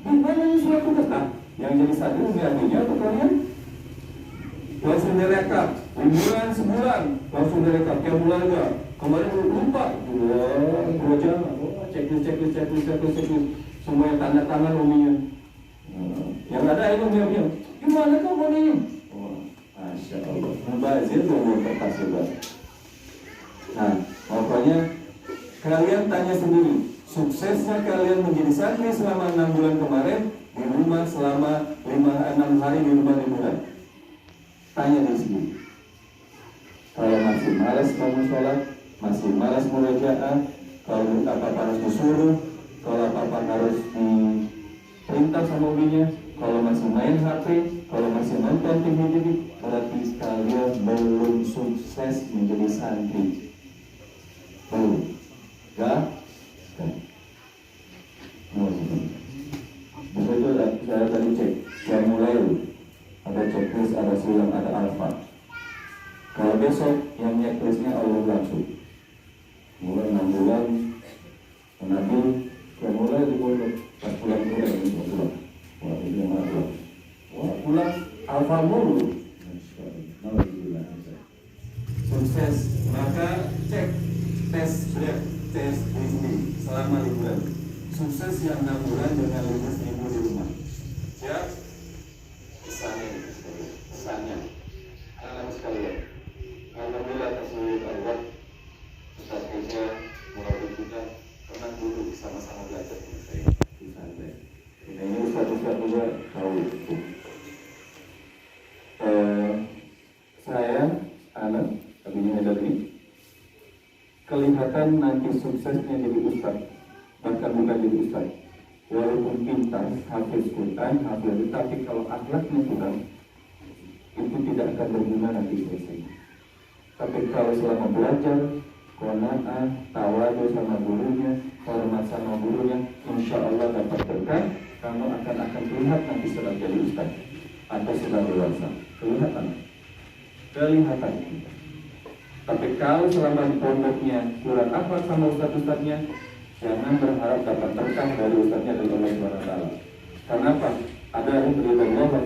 mana ini surat tugas? Nah, yang jadi santri Umi Aminah atau kalian? Langsung direkap, liburan sebulan, langsung direkap, tiap bulan enggak. Kemarin lupa, 2 jam, checklist, semua yang tanda tangan uminya. Yang ada itu diam-diam. Gimana kamu nih? Oh, Masya Allah. Mubazir umur kertas juga. Nah, pokoknya kalian tanya sendiri. Suksesnya kalian menjadi santri selama 6 bulan kemarin di rumah selama 5-6 hari di rumah liburan. Tanya diri sendiri. Kalau masih malas bangun sholat, masih malas murojaah, kalau apa-apa harus disuruh, kalau apa-apa harus diperintah sama ubinya, kalau masih main HP, kalau masih nonton TV, berarti kalian belum sukses menjadi santri. Belum. Begitu saya tadi cek, yang mulai ada checklist, ada silang, ada alfa. Kalau besok yang checklistnya Allah langsung. Mulai 6 bulan mengambil, yang mulai di pondok, pas pulang ini pulang. Wah ini yang pulang. Wah pulang alfa mulu. Sukses, maka cek tes ini selama liburan. Sukses yang 6 bulan dengan 15.000 di rumah. Siap? Pesannya anak sekalian, alhamdulillah tasawuf Allah Ustaz Keja Murabit kita pernah duduk sama-sama belajar dengan saya di santai. Nah ini Ustaz juga tahu itu. Saya anak abinya Haidar ini kelihatan nanti suksesnya jadi Ustaz, bahkan bukan jadi Ustaz. Walaupun pintar, hafiz Quran, hafiz, tapi kalau akhlaknya kurang, itu tidak akan berguna nanti selesai. Tapi kalau selama belajar, qanaah, tawadu sama gurunya, hormat sama gurunya, insya Allah dapat berkah. Kamu akan terlihat nanti setelah jadi Ustaz atau setelah dewasa. Kelihatan. Tapi kalau selama di pondoknya kurang akhlak sama ustaz-ustaznya, jangan berharap dapat berkah dari ustaznya dari Allah SWT. Kenapa? Ada yang ridho Allah,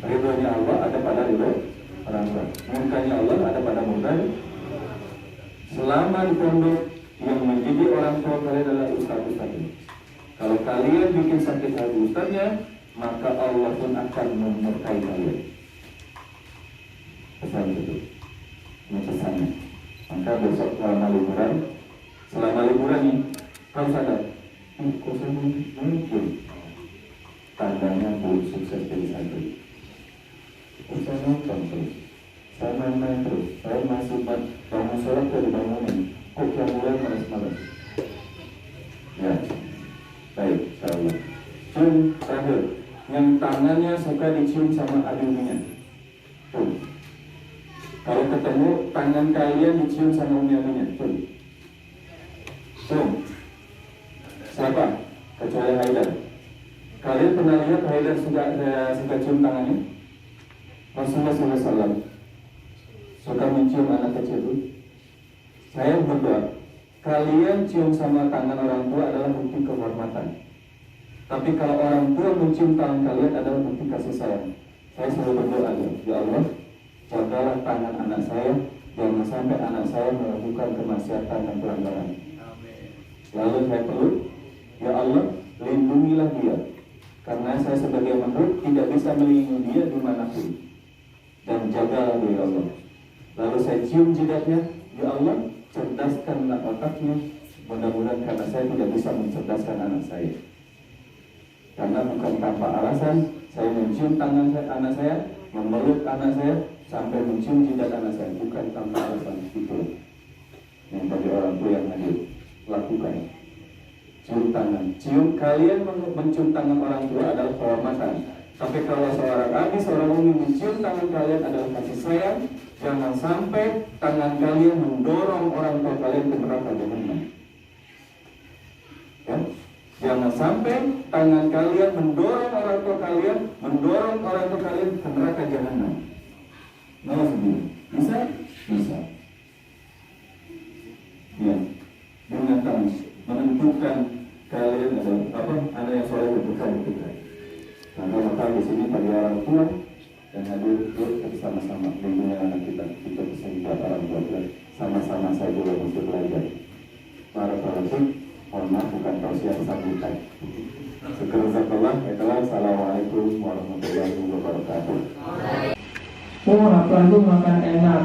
ridhonya Allah ada pada ridho orang tua. Murkanya Allah ada pada murka. Selama di pondok yang menjadi orang tua kalian adalah ustaz-ustaznya. Kalau kalian bikin sakit hati ustaznya, maka Allah pun akan memurkai kalian. Pesan itu. Ini pesannya. Maka besok selama liburan ini harus sadar, kok saya mungkin tandanya belum sukses jadi santri. Saya nonton terus, saya main terus, saya masih bangun sholat dari bangunan, kok yang mulai malas-malas. Ya, baik, insyaallah. Cium terakhir, yang tangannya suka dicium sama adiknya. Tuh. Kalau ketemu tangan kalian dicium sama umi-uminya, tuh. Siapa? Kecuali Haidar. Kalian pernah lihat Haidar suka cium tangannya? Rasulullah SAW suka mencium anak kecil itu. Saya berdoa, kalian cium sama tangan orang tua adalah bukti kehormatan. Tapi kalau orang tua mencium tangan kalian adalah bukti kasih sayang. Saya selalu berdoa, ya Allah, jagalah tangan anak saya, jangan sampai anak saya melakukan kemaksiatan dan pelanggaran. Lalu saya peluk, ya Allah, lindungilah dia, karena saya sebagai makhluk tidak bisa melindungi dia dimanapun. Dan jagalah dia, ya Allah. Lalu saya cium jidatnya, ya Allah, cerdaskanlah otaknya. Mudah-mudahan karena saya tidak bisa mencerdaskan anak saya. Karena bukan tanpa alasan saya mencium tangan anak saya, memeluk anak saya, sampai mencium jidat anak saya, bukan tanpa alasan. Itu yang bagi orang tua yang hadir, lakukan. Cium tangan. Kalian mencium tangan orang tua adalah kehormatan. Tapi kalau seorang abi, seorang umi mencium tangan kalian adalah kasih sayang. Jangan sampai tangan kalian mendorong orang tua kalian ke neraka jahanam. Ya? Jangan sampai tangan kalian mendorong orang tua kalian ke neraka jahanam. Nah, bisa? Bisa. Ya. Dengan tangan menentukan kalian ada yang soleh bukan. Maka di sini bagi orang tua dan hadir kita sama-sama lindungi anak kita bisa buat orang tua kita sama-sama saya juga untuk belajar. Para pelajar, mohon maaf bukan tausiah sambutan. Sekarang Assalamualaikum warahmatullahi wabarakatuh. Oh, hafalan itu makan enak.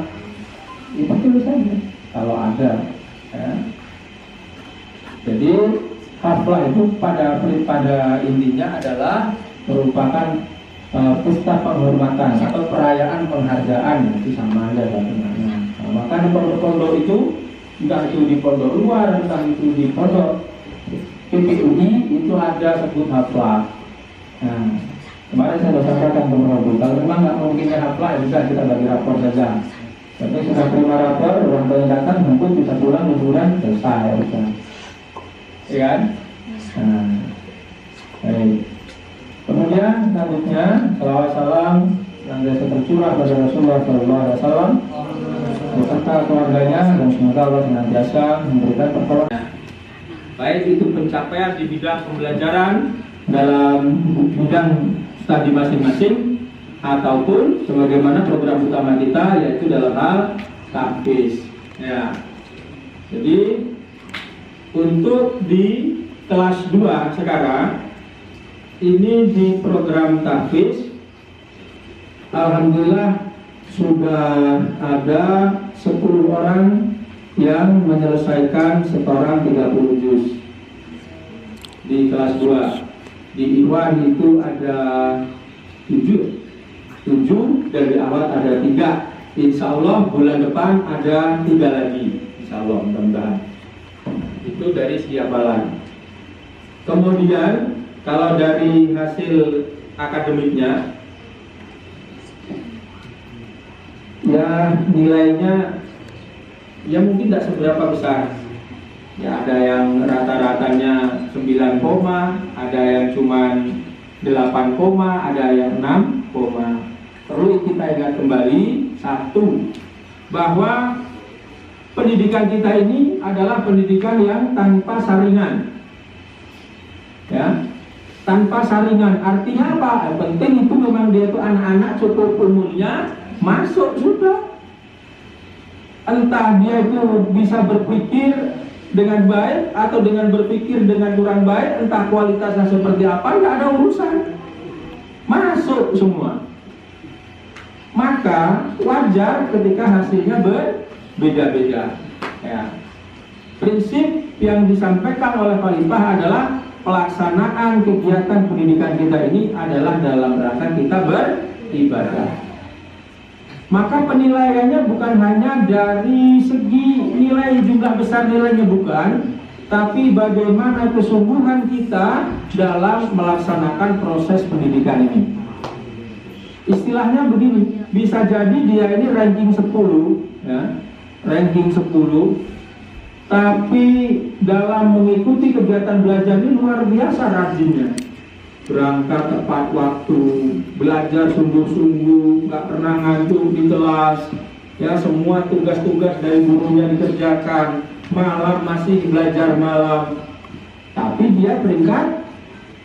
Itu terus saja kalau ada. Ya. Jadi haflah itu pada intinya adalah merupakan pesta penghormatan atau perayaan penghargaan, itu sama aja sebenarnya. Nah, maka di pondok-pondok itu, entah itu di pondok luar, entah itu di pondok PPUI, itu ada sebut haflah. Nah, kemarin saya sudah sampaikan ke Prabu, kalau memang nggak mungkinnya haflah, ya bisa kita bagi rapor saja. Tapi sudah terima rapor, orang tua yang datang, mungkin bisa pulang, liburan, selesai, udah. Ya kan? Nah, baik. Kemudian selanjutnya, salawat salam yang biasa tercurah pada Rasulullah SAW beserta keluarganya, dan semoga Allah senantiasa memberikan pertolongan. Baik itu pencapaian di bidang pembelajaran dalam bidang studi masing-masing, ataupun sebagaimana program utama kita, yaitu dalam hal tahfiz. Ya. Jadi untuk di kelas 2 sekarang ini di program tahfiz, alhamdulillah sudah ada 10 orang yang menyelesaikan setoran 30 juz di kelas 2. Di Iwan itu ada 7, dari awal ada 3. Insya Allah bulan depan ada 3 lagi, insya Allah, mudah-mudahan. Itu dari segi hafalan. Kemudian kalau dari hasil akademiknya, ya nilainya ya mungkin tidak seberapa besar. Ya ada yang rata-ratanya 9, ada yang cuman 8, ada yang 6. Perlu kita ingat kembali satu, bahwa pendidikan kita ini adalah pendidikan yang tanpa saringan. Ya, tanpa saringan. Artinya apa? Yang penting itu memang dia itu anak-anak cukup umurnya masuk sudah. Entah dia itu bisa berpikir dengan baik atau dengan berpikir dengan kurang baik, entah kualitasnya seperti apa, nggak ada urusan, masuk semua. Maka wajar ketika hasilnya berbeda-beda. Ya. Prinsip yang disampaikan oleh Khalifah adalah pelaksanaan kegiatan pendidikan kita ini adalah dalam rangka kita beribadah. Maka penilaiannya bukan hanya dari segi nilai, jumlah besar nilainya bukan, tapi bagaimana kesungguhan kita dalam melaksanakan proses pendidikan ini. Istilahnya begini, bisa jadi dia ini ranking 10, ya, ranking 10, tapi dalam mengikuti kegiatan belajar ini luar biasa rajinnya. Berangkat tepat waktu, belajar sungguh-sungguh, nggak pernah ngantuk di kelas, ya semua tugas-tugas dari gurunya dikerjakan, malam masih belajar malam, tapi dia peringkat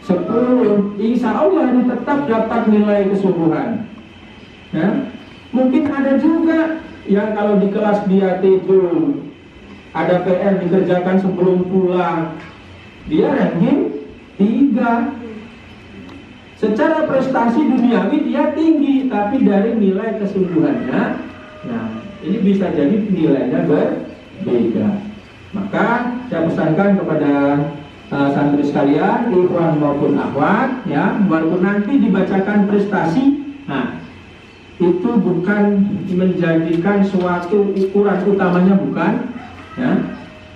10. Insya Allah ini tetap dapat nilai kesungguhan. Ya. Mungkin ada juga yang kalau di kelas dia tidur, ada PR dikerjakan sebelum pulang, dia ranking 3. Secara prestasi duniawi dia tinggi, tapi dari nilai kesungguhannya, nah ini bisa jadi nilainya berbeda. Maka saya pesankan kepada santri sekalian, ikhwan maupun akhwat, ya, walaupun nanti dibacakan prestasi, nah itu bukan menjadikan suatu ukuran utamanya, bukan, ya,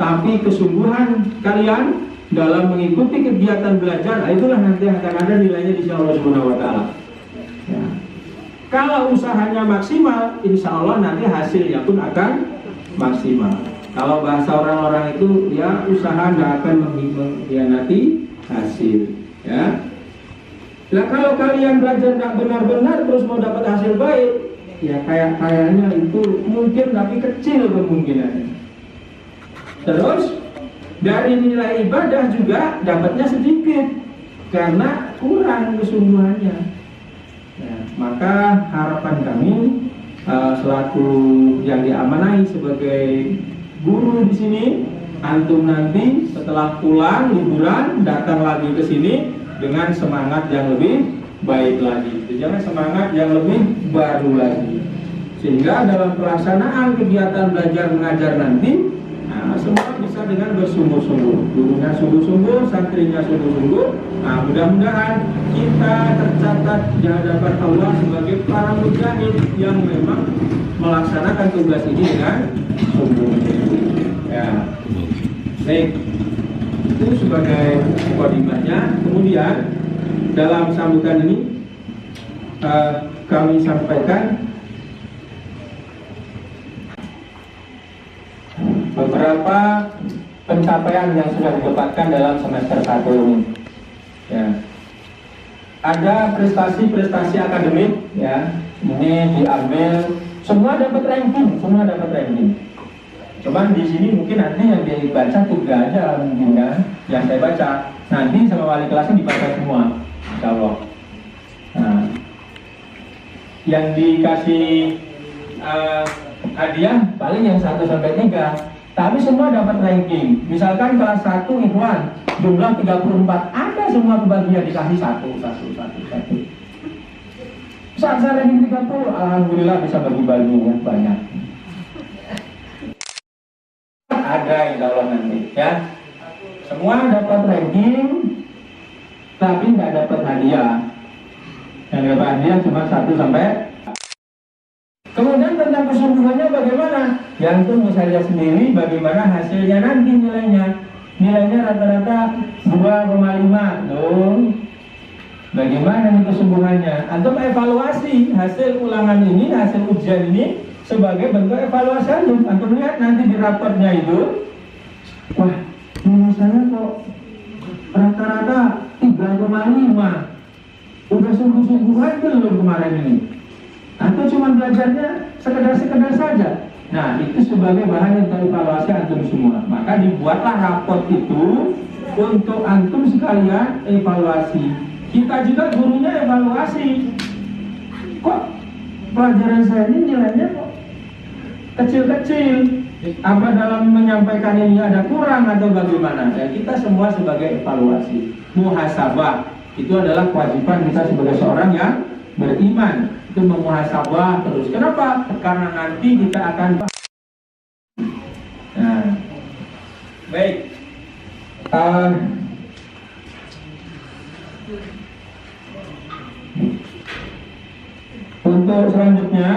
tapi kesungguhan kalian dalam mengikuti kegiatan belajar, itulah nanti akan ada nilainya di Allah Subhanahu wa Ta'ala. Ya. Kalau usahanya maksimal, insya Allah nanti hasilnya pun akan maksimal. Kalau bahasa orang-orang itu, ya usaha nggak akan mengkhianati hasil. Ya. Nah kalau kalian belajar nggak benar-benar terus mau dapat hasil baik, ya kayaknya itu mungkin tapi kecil kemungkinannya. Terus dari nilai ibadah juga dapatnya sedikit karena kurang kesungguhannya. Ya, maka harapan kami selaku yang diamanahi sebagai guru di sini, antum nanti setelah pulang liburan datang lagi ke sini, dengan semangat yang lebih baik lagi. Jangan semangat yang lebih baru lagi. Sehingga dalam pelaksanaan kegiatan belajar mengajar nanti, semua bisa dengan bersungguh-sungguh. Gurunya sungguh-sungguh, santrinya sungguh-sungguh. Mudah-mudahan kita tercatat di hadapan Allah sebagai para mujahid yang memang melaksanakan tugas ini dengan sungguh-sungguh. Ya, baik. Itu sebagai mukadimahnya. Kemudian dalam sambutan ini kami sampaikan beberapa pencapaian yang sudah didapatkan dalam semester 1 ini. Ya. Ada prestasi-prestasi akademik, ya. Ini diambil, semua dapat ranking. Cuman di sini mungkin nanti yang dibaca 3 aja mungkin kan, yang saya baca. Nanti sama wali kelasnya dibaca semua, insya Allah. Nah, yang dikasih hadiah paling yang 1 sampai 3. Tapi semua dapat ranking. Misalkan kelas 1 Ikhwan jumlah 34, ada semua kebagian dikasih 1. Saat saya ranking 30, alhamdulillah bisa bagi-bagi ya, banyak. Ada insya Allah nanti ya. Semua dapat ranking, tapi nggak dapat hadiah. Yang dapat hadiah cuma 1 sampai. Kemudian tentang kesungguhannya bagaimana? Yang itu misalnya sendiri bagaimana hasilnya nanti nilainya. Nilainya rata-rata 2,5. Loh, bagaimana nih kesungguhannya? Antum evaluasi hasil ulangan ini, hasil ujian ini sebagai bentuk evaluasi antum. Antum lihat nanti di raportnya itu, wah, nilai saya kok rata-rata 3,5. Udah sungguh-sungguhan belum kemarin ini? Atau cuma belajarnya sekedar saja? Nah, itu sebagai bahan untuk evaluasi antum semua. Maka dibuatlah raport itu untuk antum sekalian evaluasi. Kita juga gurunya evaluasi. Kok pelajaran saya ini nilainya kok kecil-kecil? Apa dalam menyampaikan ini ada kurang atau bagaimana? Ya, kita semua sebagai evaluasi. Muhasabah itu adalah kewajiban kita sebagai seorang yang beriman. Itu memuhasabah terus. Kenapa? Karena nanti kita akan. Nah, baik. Untuk selanjutnya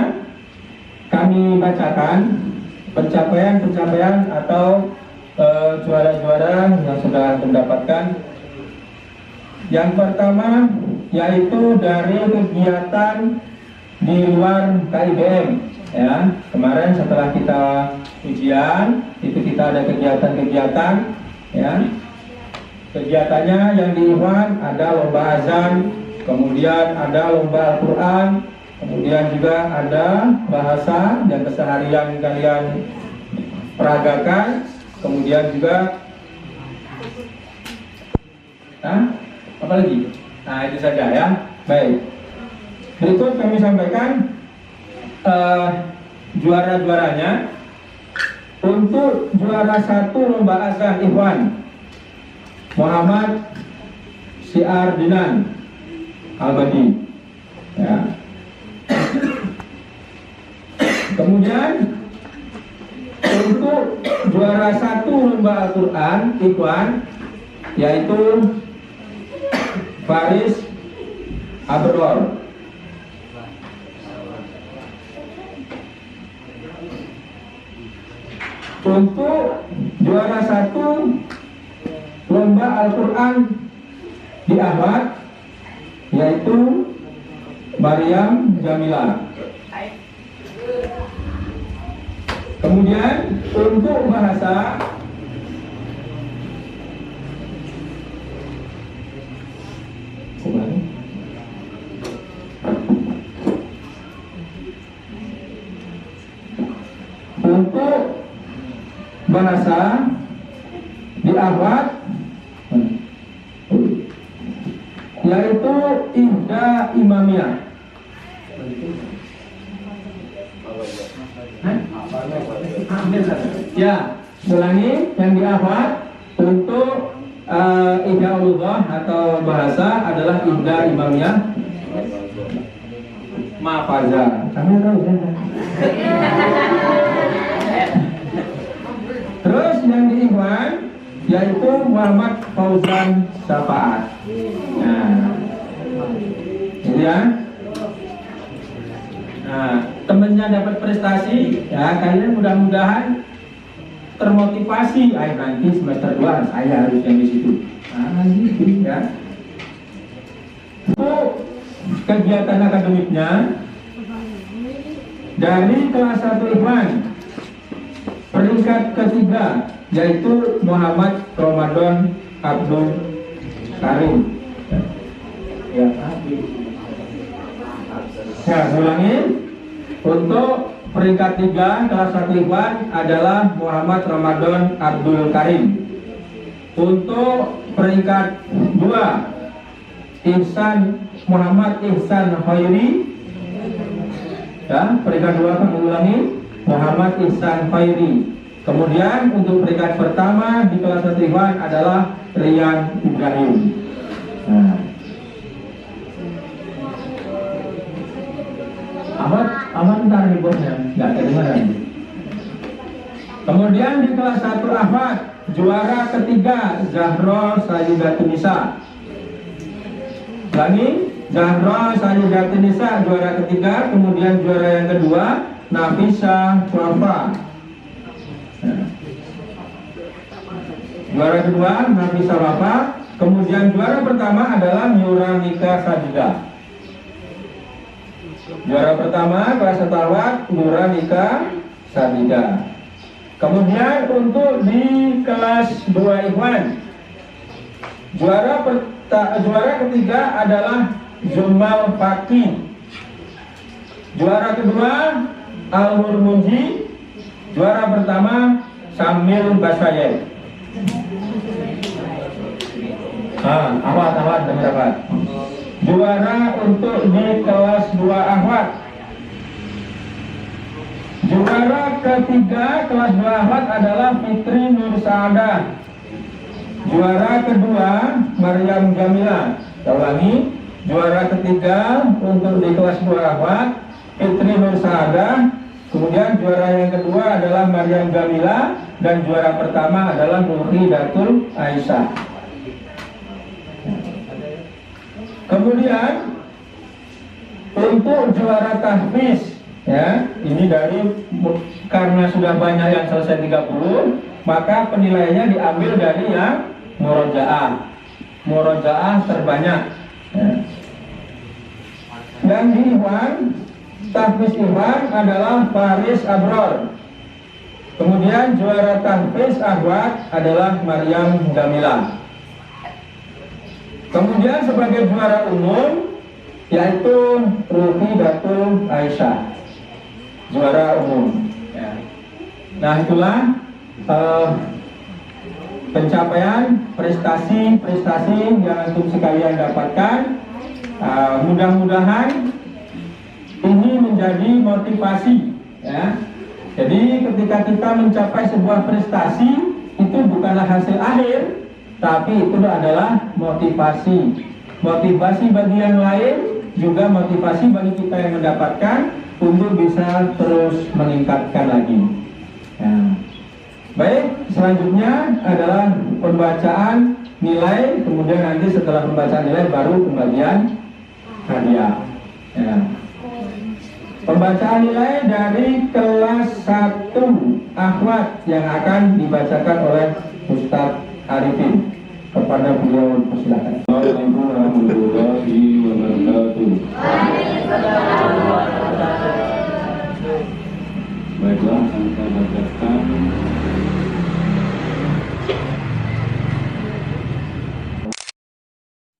kami bacakan pencapaian-pencapaian atau juara-juara yang sudah mendapatkan. Yang pertama yaitu dari kegiatan di luar KIBM, ya. Kemarin setelah kita ujian itu kita ada kegiatan-kegiatan, ya. Kegiatannya yang di Ikhwan ada lomba azan, kemudian ada lomba Al-Quran, kemudian juga ada bahasa yang keseharian kalian peragakan, kemudian juga apa lagi? Nah, itu saja ya. Baik. Berikut kami sampaikan juara-juaranya. Untuk juara 1 lomba azan Ikhwan Muhammad Syiar Dinan Albadi, ya. Kemudian untuk juara 1 lomba Al-Quran Ikhwan yaitu Faris Abror. Untuk juara 1 lomba Al-Quran di Ahwat yaitu Maryam Jamila. Kemudian untuk bahasa di Ahwat yaitu Ihda Imamiyah. Ya, ulangi yang di Ahwat untuk Ihdaullah atau bahasa adalah ihda imamnya mafaza. Kamu tahu kan? Terus yang di Ikhwan yaitu Muhammad Fauzan Syafaat. Nah, ini ya. Nah, temennya dapat prestasi, ya kalian mudah-mudahan termotivasi. Nanti semester 2 saya harus yang di situ. Nah, gitu ya. Itu kegiatan akademiknya dari kelas 1 Ikhwan. Peringkat ketiga yaitu Muhammad Ramadan Abdul Karim. Ya, ulangi. Untuk peringkat 3 kelas 1 Ikhwan adalah Muhammad Ramadan Abdul Karim. Untuk peringkat 2 Muhammad Ihsan Khairi. Ya, peringkat 2 kami ulangi, Muhammad Ihsan Khairi. Kemudian untuk peringkat pertama di kelas 1 Ikhwan adalah Rian Ibrahim. Nah. Aman ntar nih bosnya, nggak kedengeran. Kemudian di kelas 1 Ahmad, juara ketiga Zahra Sayyidatun Nisa. Lagi Zahra Sayyidatun Nisa juara ketiga. Kemudian juara yang kedua Nafisa Wafa. Nah. Juara kedua Nafisa Wafa. Kemudian juara pertama adalah Nuranika Sadida. Juara pertama kelas 1 Ahmad Nuranika Sadida. Kemudian untuk di kelas 2 Ikhwan, juara ketiga adalah Zumal Faki. Juara kedua Al-Nur Munji. Juara pertama Samil Basayed. Awat dapat. Juara untuk di kelas 2 Ahmad. Juara ketiga kelas 2 Ahmad adalah Fitri Nur Saadah. Juara kedua Maryam Jamila. Saya ulangi, juara ketiga untuk di kelas 2 Ahmad Fitri Nur Saadah. Kemudian juara yang kedua adalah Maryam Jamila dan juara pertama adalah Nuridatul Aisyah. Kemudian untuk juara tahfiz, ya, ini karena sudah banyak yang selesai 30, maka penilaiannya diambil dari yang murojaah terbanyak. Ya. Dan di Ikhwan, tahfiz Ikhwan adalah Faris Abror. Kemudian juara tahfiz Ahwat adalah Maryam Jamila. Kemudian sebagai juara umum yaitu Rufidatul Aisyah, juara umum. Ya. Nah, itulah pencapaian prestasi yang antum sekalian dapatkan. Mudah-mudahan ini menjadi motivasi. Ya. Jadi ketika kita mencapai sebuah prestasi itu bukanlah hasil akhir, tapi itu adalah motivasi bagi yang lain, juga motivasi bagi kita yang mendapatkan untuk bisa terus meningkatkan lagi. Ya. Baik, selanjutnya adalah pembacaan nilai, kemudian nanti setelah pembacaan nilai baru pembagian hadiah. Ya. Pembacaan nilai dari kelas 1 Ahmad yang akan dibacakan oleh Ustadz Arifin. Kepada beliau persilakan. Assalamualaikum warahmatullahi wabarakatuh. Baiklah, saya bacakan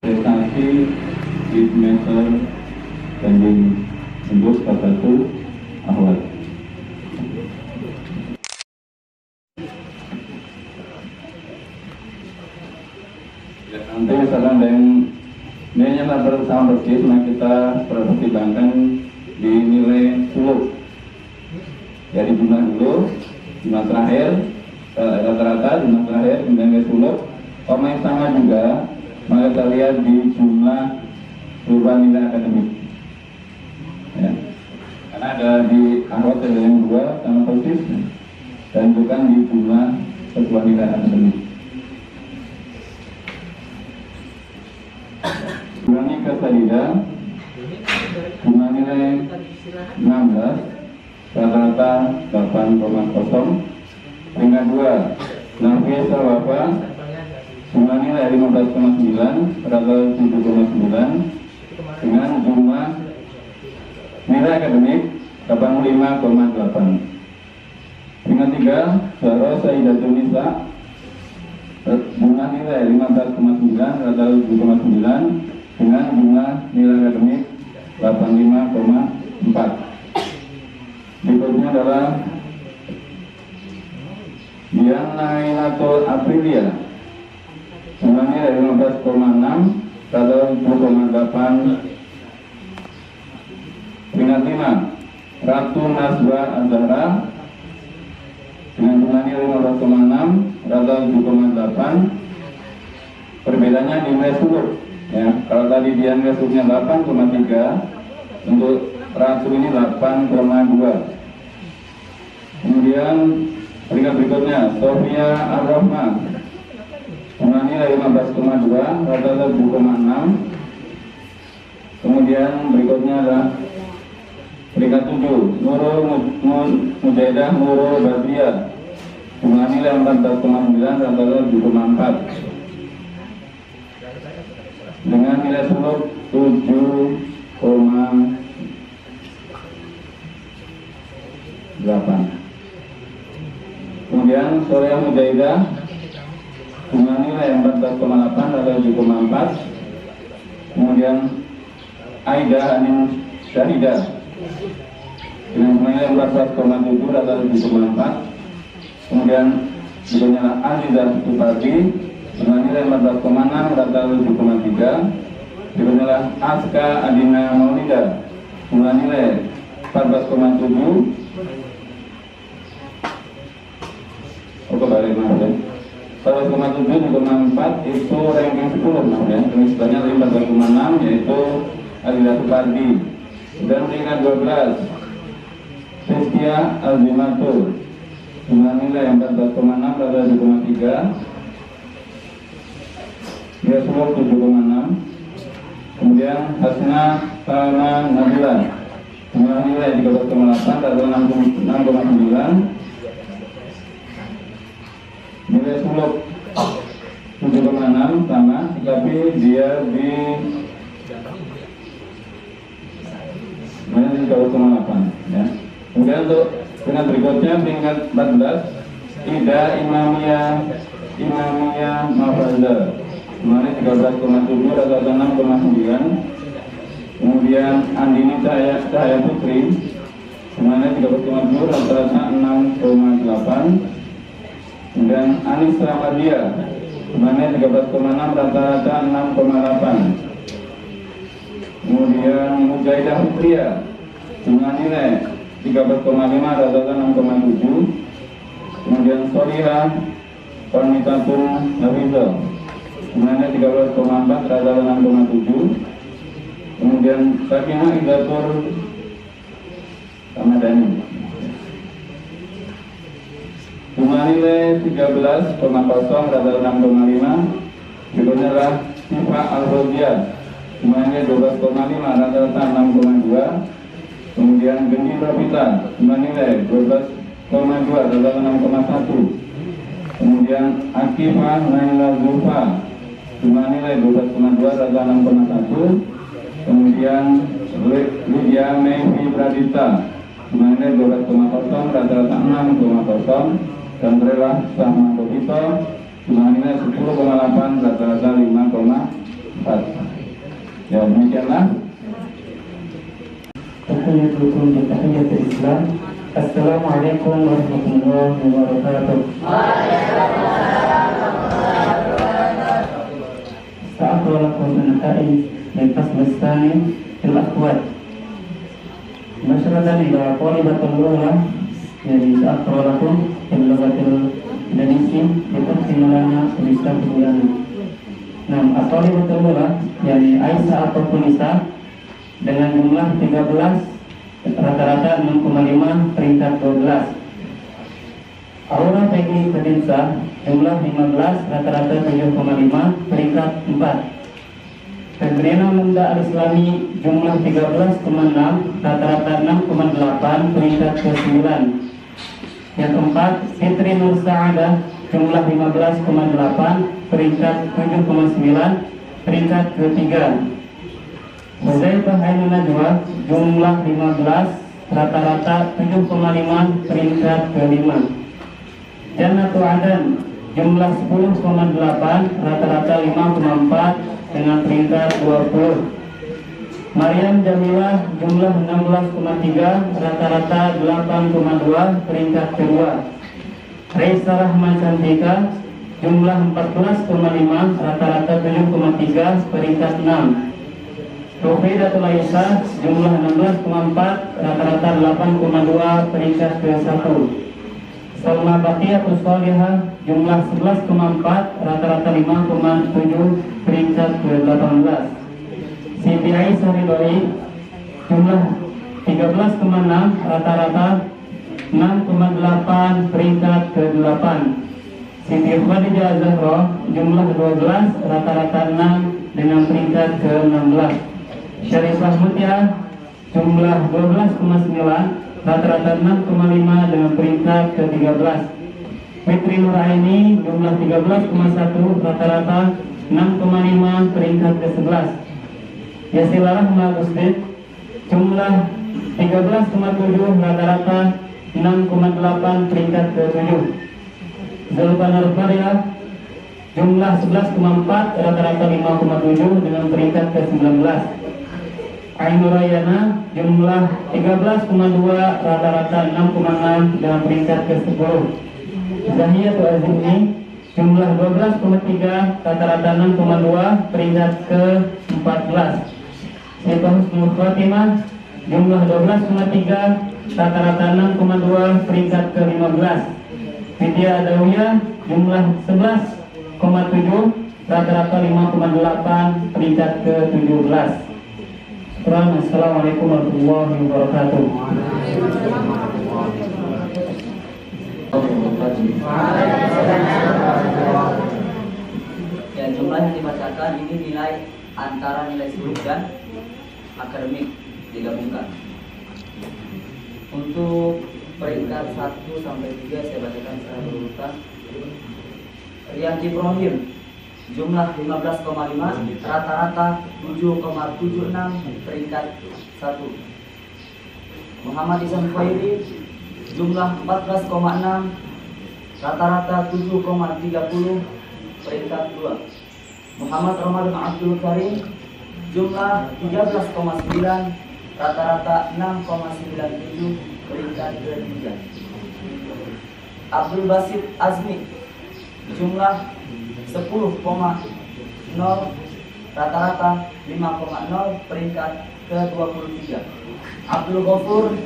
prestasi di semester pending untuk kelas 1 Ahwat. Nanti misalkan yang nilainya bersama persis, nah kita pertimbangkan di nilai 10. Jadi jumlah dulu, jumlah terakhir, rata-rata jumlah terakhir, kemudian nilai 10, koma yang sama juga, maka kita lihat di jumlah perubahan nilai akademik. Ya. Karena ada di anggota yang 2 sama persis dan bukan di jumlah perubahan nilai akademik. Ulangi kata tidak, jumlah nilai 16, rata-rata 8,0. Peringkat 2, Nafiyah Sawaba, jumlah nilai 15,9, rata-rata 7,9, dengan jumlah nilai akademik 85,8. Peringkat 3, Zahra Sayyidatun Nisa, jumlah nilai 15,9, rata-rata 7,9, dengan jumlah nilai akademik 85,4. Berikutnya adalah Dian Nailatul Aprilia, jumlah nilai 15,6, rata-rata 7,8. Peringkat 5, Ratu Nazwa Azhara, dengan jumlah nilai 15,6, rata-rata 7,8. Perbedaannya di nilai suluk. Ya, kalau tadi dia nilai suluknya 8,3, untuk Ratu ini 8,2. Kemudian peringkat berikutnya Sofia Ar-Rahman, jumlah nilai 15,2, rata-rata 7,6. Kemudian berikutnya adalah peringkat 7 Nurul Mujaidah Nurul Badriyah, jumlah nilai 14,9, rata-rata 7,4, dengan nilai suluk 7,8. Kemudian Soraya Mujaidah, jumlah nilai 14,8, rata-rata 7,4. Kemudian Aida Anin Syahidah, dengan nilai 14,7, rata-rata 7,4. Kemudian berikutnya Azizah Supati, dengan nilai 14,6, rata-rata 7,3. Berikutnya Aska Adina Maulida, jumlah nilai 14,7. Kembali ya. 14,7 juga 4 itu ranking 10 ya. Ini sebenarnya 14,6 yaitu Azizah Supati. Dan peringkat 12 Sestia Azimatul, jumlah nilai 14,6, rata-rata 7,3. Dia suluk 7,6. Kemudian Hasna Sana Nabila, jumlah nilai 13,8, rata-rata 6,9. Nilai suluk 7,6 sama, tapi dia di minus 3,8 ya. Kemudian untuk peringkat berikutnya peringkat 14 Ida Imamiyah Mafazal, kemarin 13,7, rata-rata 6,9. Kemudian Andini Cahaya Putri, kemarin 13,7, rata-rata 6,8. Dan Anis Ramadia, kemarin 13,6, rata-rata 6,8. Kemudian Mujaidah Putria, jumlah nilai 13,5, rata-rata 6,7. Kemudian Solihah Kornitatun Nafizah, jumlah nilai 13,4, rata-rata 6,7. Kemudian Sakinah Idatur Ramadhani, jumlah nilai 13,0, rata-rata 6,5. Berikutnya adalah Sifa Al-Rodia, jumlah nilai 12,5, rata-rata 6,2. Kemudian Geni Rovita, jumlah nilai 12,2, rata-rata 6,1. Kemudian Akifah Naila Zulfa, jumlah nilai 12,2, rata-rata 6,1. Kemudian Lydia Mevi Pradita, jumlah nilai 12,0, rata-rata 6,0. Dan Rela Sama Bobito, jumlah nilai 10,8, rata-rata 5,4. Ya, demikianlah. Tahiyyatukum bi tahiyyatil Islam. Assalamualaikum warahmatullahi wabarakatuh. Assalamualaikum warahmatullahi wabarakatuh. Fil akhwat. Masyarakat ila qalibatul lugha, jadi assalamualaikum fil lughatil Indonesia itu timulana Punisa Pemulana. Nah, asal betul mula, yakni Aisyah atau Punisa dengan jumlah 13, rata-rata 6,5, peringkat 12. Aura Peggy Kedinsa jumlah 15, rata-rata 7,5, peringkat 4. Febrina Munda Al-Islami jumlah 13,6, rata-rata 6,8, peringkat ke-9. Yang keempat, Fitri Nur Sa'adah jumlah 15,8, peringkat 7,9, peringkat ke-3. Huzaifah Ainun Najwa jumlah 15, rata-rata 7,5, peringkat ke-5. Jannatu Adan jumlah 10,8, rata-rata 5,4, dengan peringkat 20. Maryam Jamilah jumlah 16,3, rata-rata 8,2, peringkat kedua. Raisa Rahman Cantika jumlah 14,5, rata-rata 7,3, peringkat 6. Rufidatul Aisyah jumlah 16,4, rata-rata 8,2, peringkat ke-1. Salma Baqiyatus Shalihah jumlah 11,4, rata-rata 5,7, peringkat ke-18. Siti Aisyah Ridhoi jumlah 13,6, rata-rata 6,8, peringkat ke-8. Siti Khadijah Zahra jumlah 12, rata-rata 6, dengan peringkat ke-16. Syarifah Mutia jumlah 12,9, rata-rata 6,5, dengan peringkat ke-13. Fitri Nuraini jumlah 13,1, rata-rata 6,5, peringkat ke-11. Yasila Rahma Gusdit jumlah 13,7, rata-rata 6,8, peringkat ke-7. Zulfanar Faria jumlah 11,4, rata-rata 5,7, dengan peringkat ke-19. Ainur Rayana jumlah 13,2, rata-rata 6,6, dengan peringkat ke-10. Zahiyatul Azimi jumlah 12,3, rata-rata 6,2, peringkat ke-14. Sifat Husnul Khotimah jumlah 12,3, rata-rata 6,2, peringkat ke-15. Vidya Adawiyah jumlah 11,7, rata-rata 5,8, peringkat ke-17. Assalamualaikum warahmatullahi wabarakatuh. Dan jumlah yang dibacakan ini nilai antara nilai suluk dan akademik digabungkan. Untuk peringkat 1 sampai 3 saya bacakan secara berurutan. Rianti Ibrahim jumlah 15,5, rata-rata 7,76, peringkat 1. Muhammad Isan Khairi jumlah 14,6, rata-rata 7,30, peringkat 2. Muhammad Ramadan Abdul Karim jumlah 13,9, rata-rata 6,97, peringkat ke-3. Abdul Basit Azmi jumlah 10,0, rata-rata 5,0, peringkat ke-23. Abdul Ghafur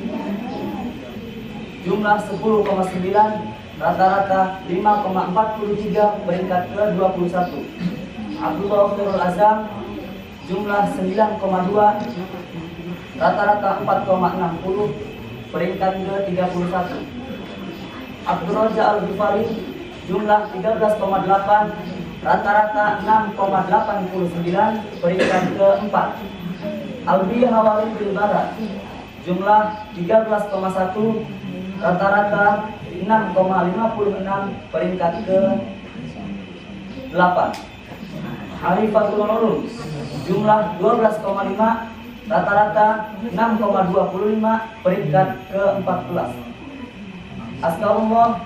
jumlah 10,9, rata-rata 5,43, peringkat ke-21. Abdullah Khairul Azam jumlah 9,2, rata-rata 4,60, peringkat ke-31. Abdul Raja Al-Ghifari jumlah 13,8, rata-rata 6,89, peringkat ke-4. Albi Hawari Bilbarat jumlah 13,1, rata-rata 6,56, peringkat ke-8. Harifatul Nurul jumlah 12,5, rata-rata 6,25, peringkat ke-14. Askarullah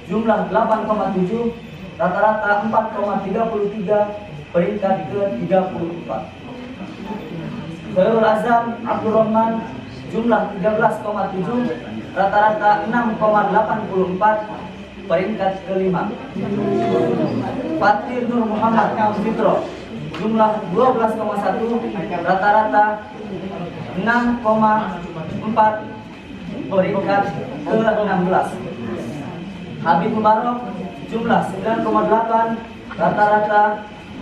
jumlah 8,7, rata-rata 4,33, peringkat ke-34. Khairul Azam Abdurrahman jumlah 13,7, rata-rata 6,84, peringkat ke-5. Fatir Nur Muhammad Fitro jumlah 12,1, rata-rata 6,4, peringkat ke-16. Habib Mubarak jumlah 9,8, rata-rata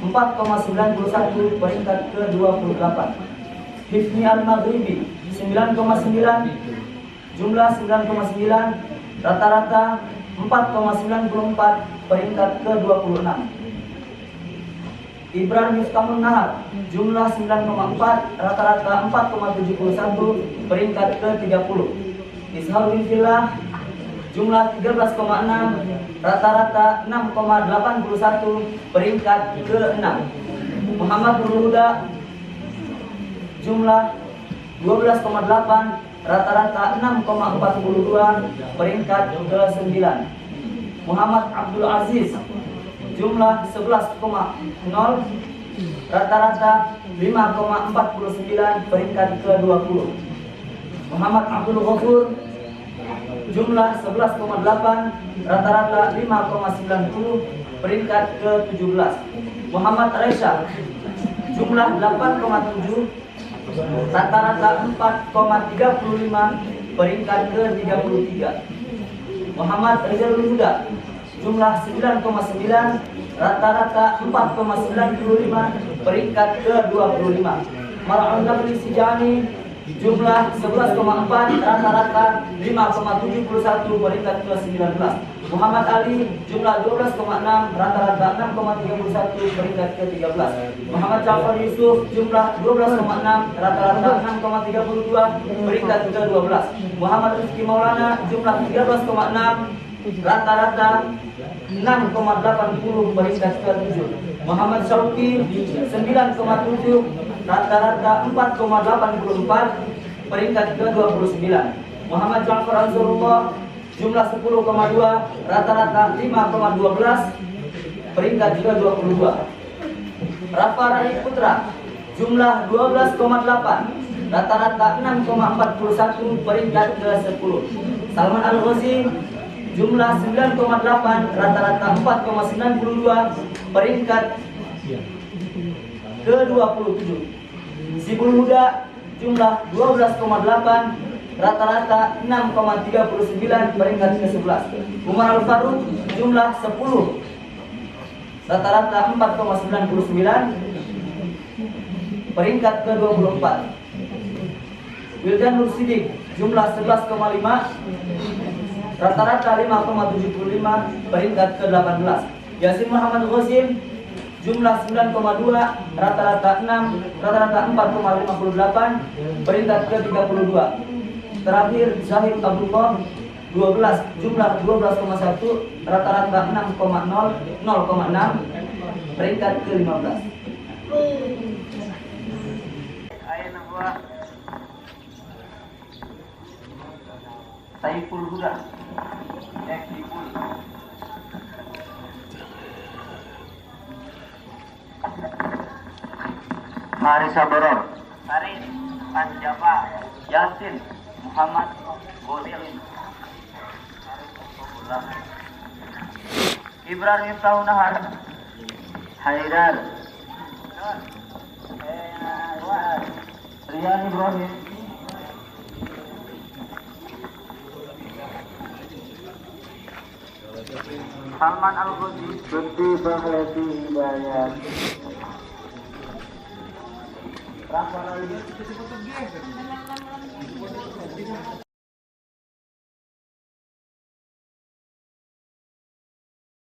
4,91, peringkat ke-28. Hifni Al-Maghribi 9,9, jumlah 9,9, rata-rata 4,94, peringkat ke-26. Ibrahim Miftahun Nahar jumlah 9,4, rata-rata 4,71, peringkat ke-30. Ishar bin Fillah jumlah 13,6, rata-rata 6,81, peringkat ke-6. Muhammad Nurul Huda jumlah 12,8, rata-rata 6,42, peringkat ke-9. Muhammad Abdul Aziz jumlah 11,0, rata-rata 5,49, peringkat ke-20. Muhammad Abdul Ghafur jumlah 11,8, rata-rata 5,90, peringkat ke-17. Muhammad Raisya jumlah 8,7, rata-rata 4,35, peringkat ke-33. Muhammad Rizalul Huda jumlah 9,9, rata-rata 4,95, peringkat ke-25. Mar'un Nabli Sijani jumlah 11,4, rata-rata 5,71, peringkat ke-19. Muhammad Ali jumlah 12,6, rata-rata 6,31, peringkat ke-13. Muhammad Jafar Yusuf jumlah 12,6, rata-rata 6,32, peringkat ke-12. Muhammad Rizki Maulana jumlah 13,6, rata-rata 6,80, peringkat ke-7. Muhammad Syauqi 9,7, rata-rata 4,84, peringkat ke-29. Muhammad Ja'far Ansarullah jumlah 10,2, rata-rata 5,12, peringkat ke-22. Rafa Rai Putra jumlah 12,8, rata-rata 6,41, peringkat ke-10. Salman Al-Ghazi jumlah 9,8, rata-rata 4,92, peringkat ke-27. Sibul Huda jumlah 12,8, rata-rata 6,39, peringkat ke-11. Umar Al-Faruq jumlah 10, rata-rata 4,99, peringkat ke-24. Wildan Nur Sidik jumlah 11,5, rata-rata 5,75, peringkat ke-18. Yasin Muhammad Ghasim jumlah 9,2, rata-rata 6, rata-rata 4,58, peringkat ke-32. Terakhir Zahid Abdullah 12, jumlah 12,1, rata-rata 6,006, peringkat ke-15. Ayat nomor Saiful Huda Ekibul Marisa Boror Farid Panjaba Yasin Muhammad Godilin Ibrahim Miftahun Nahar Haidar Rian Ibrahim Salman Al-Ghazi Bukti Bahrati Hidayat Rahman Ali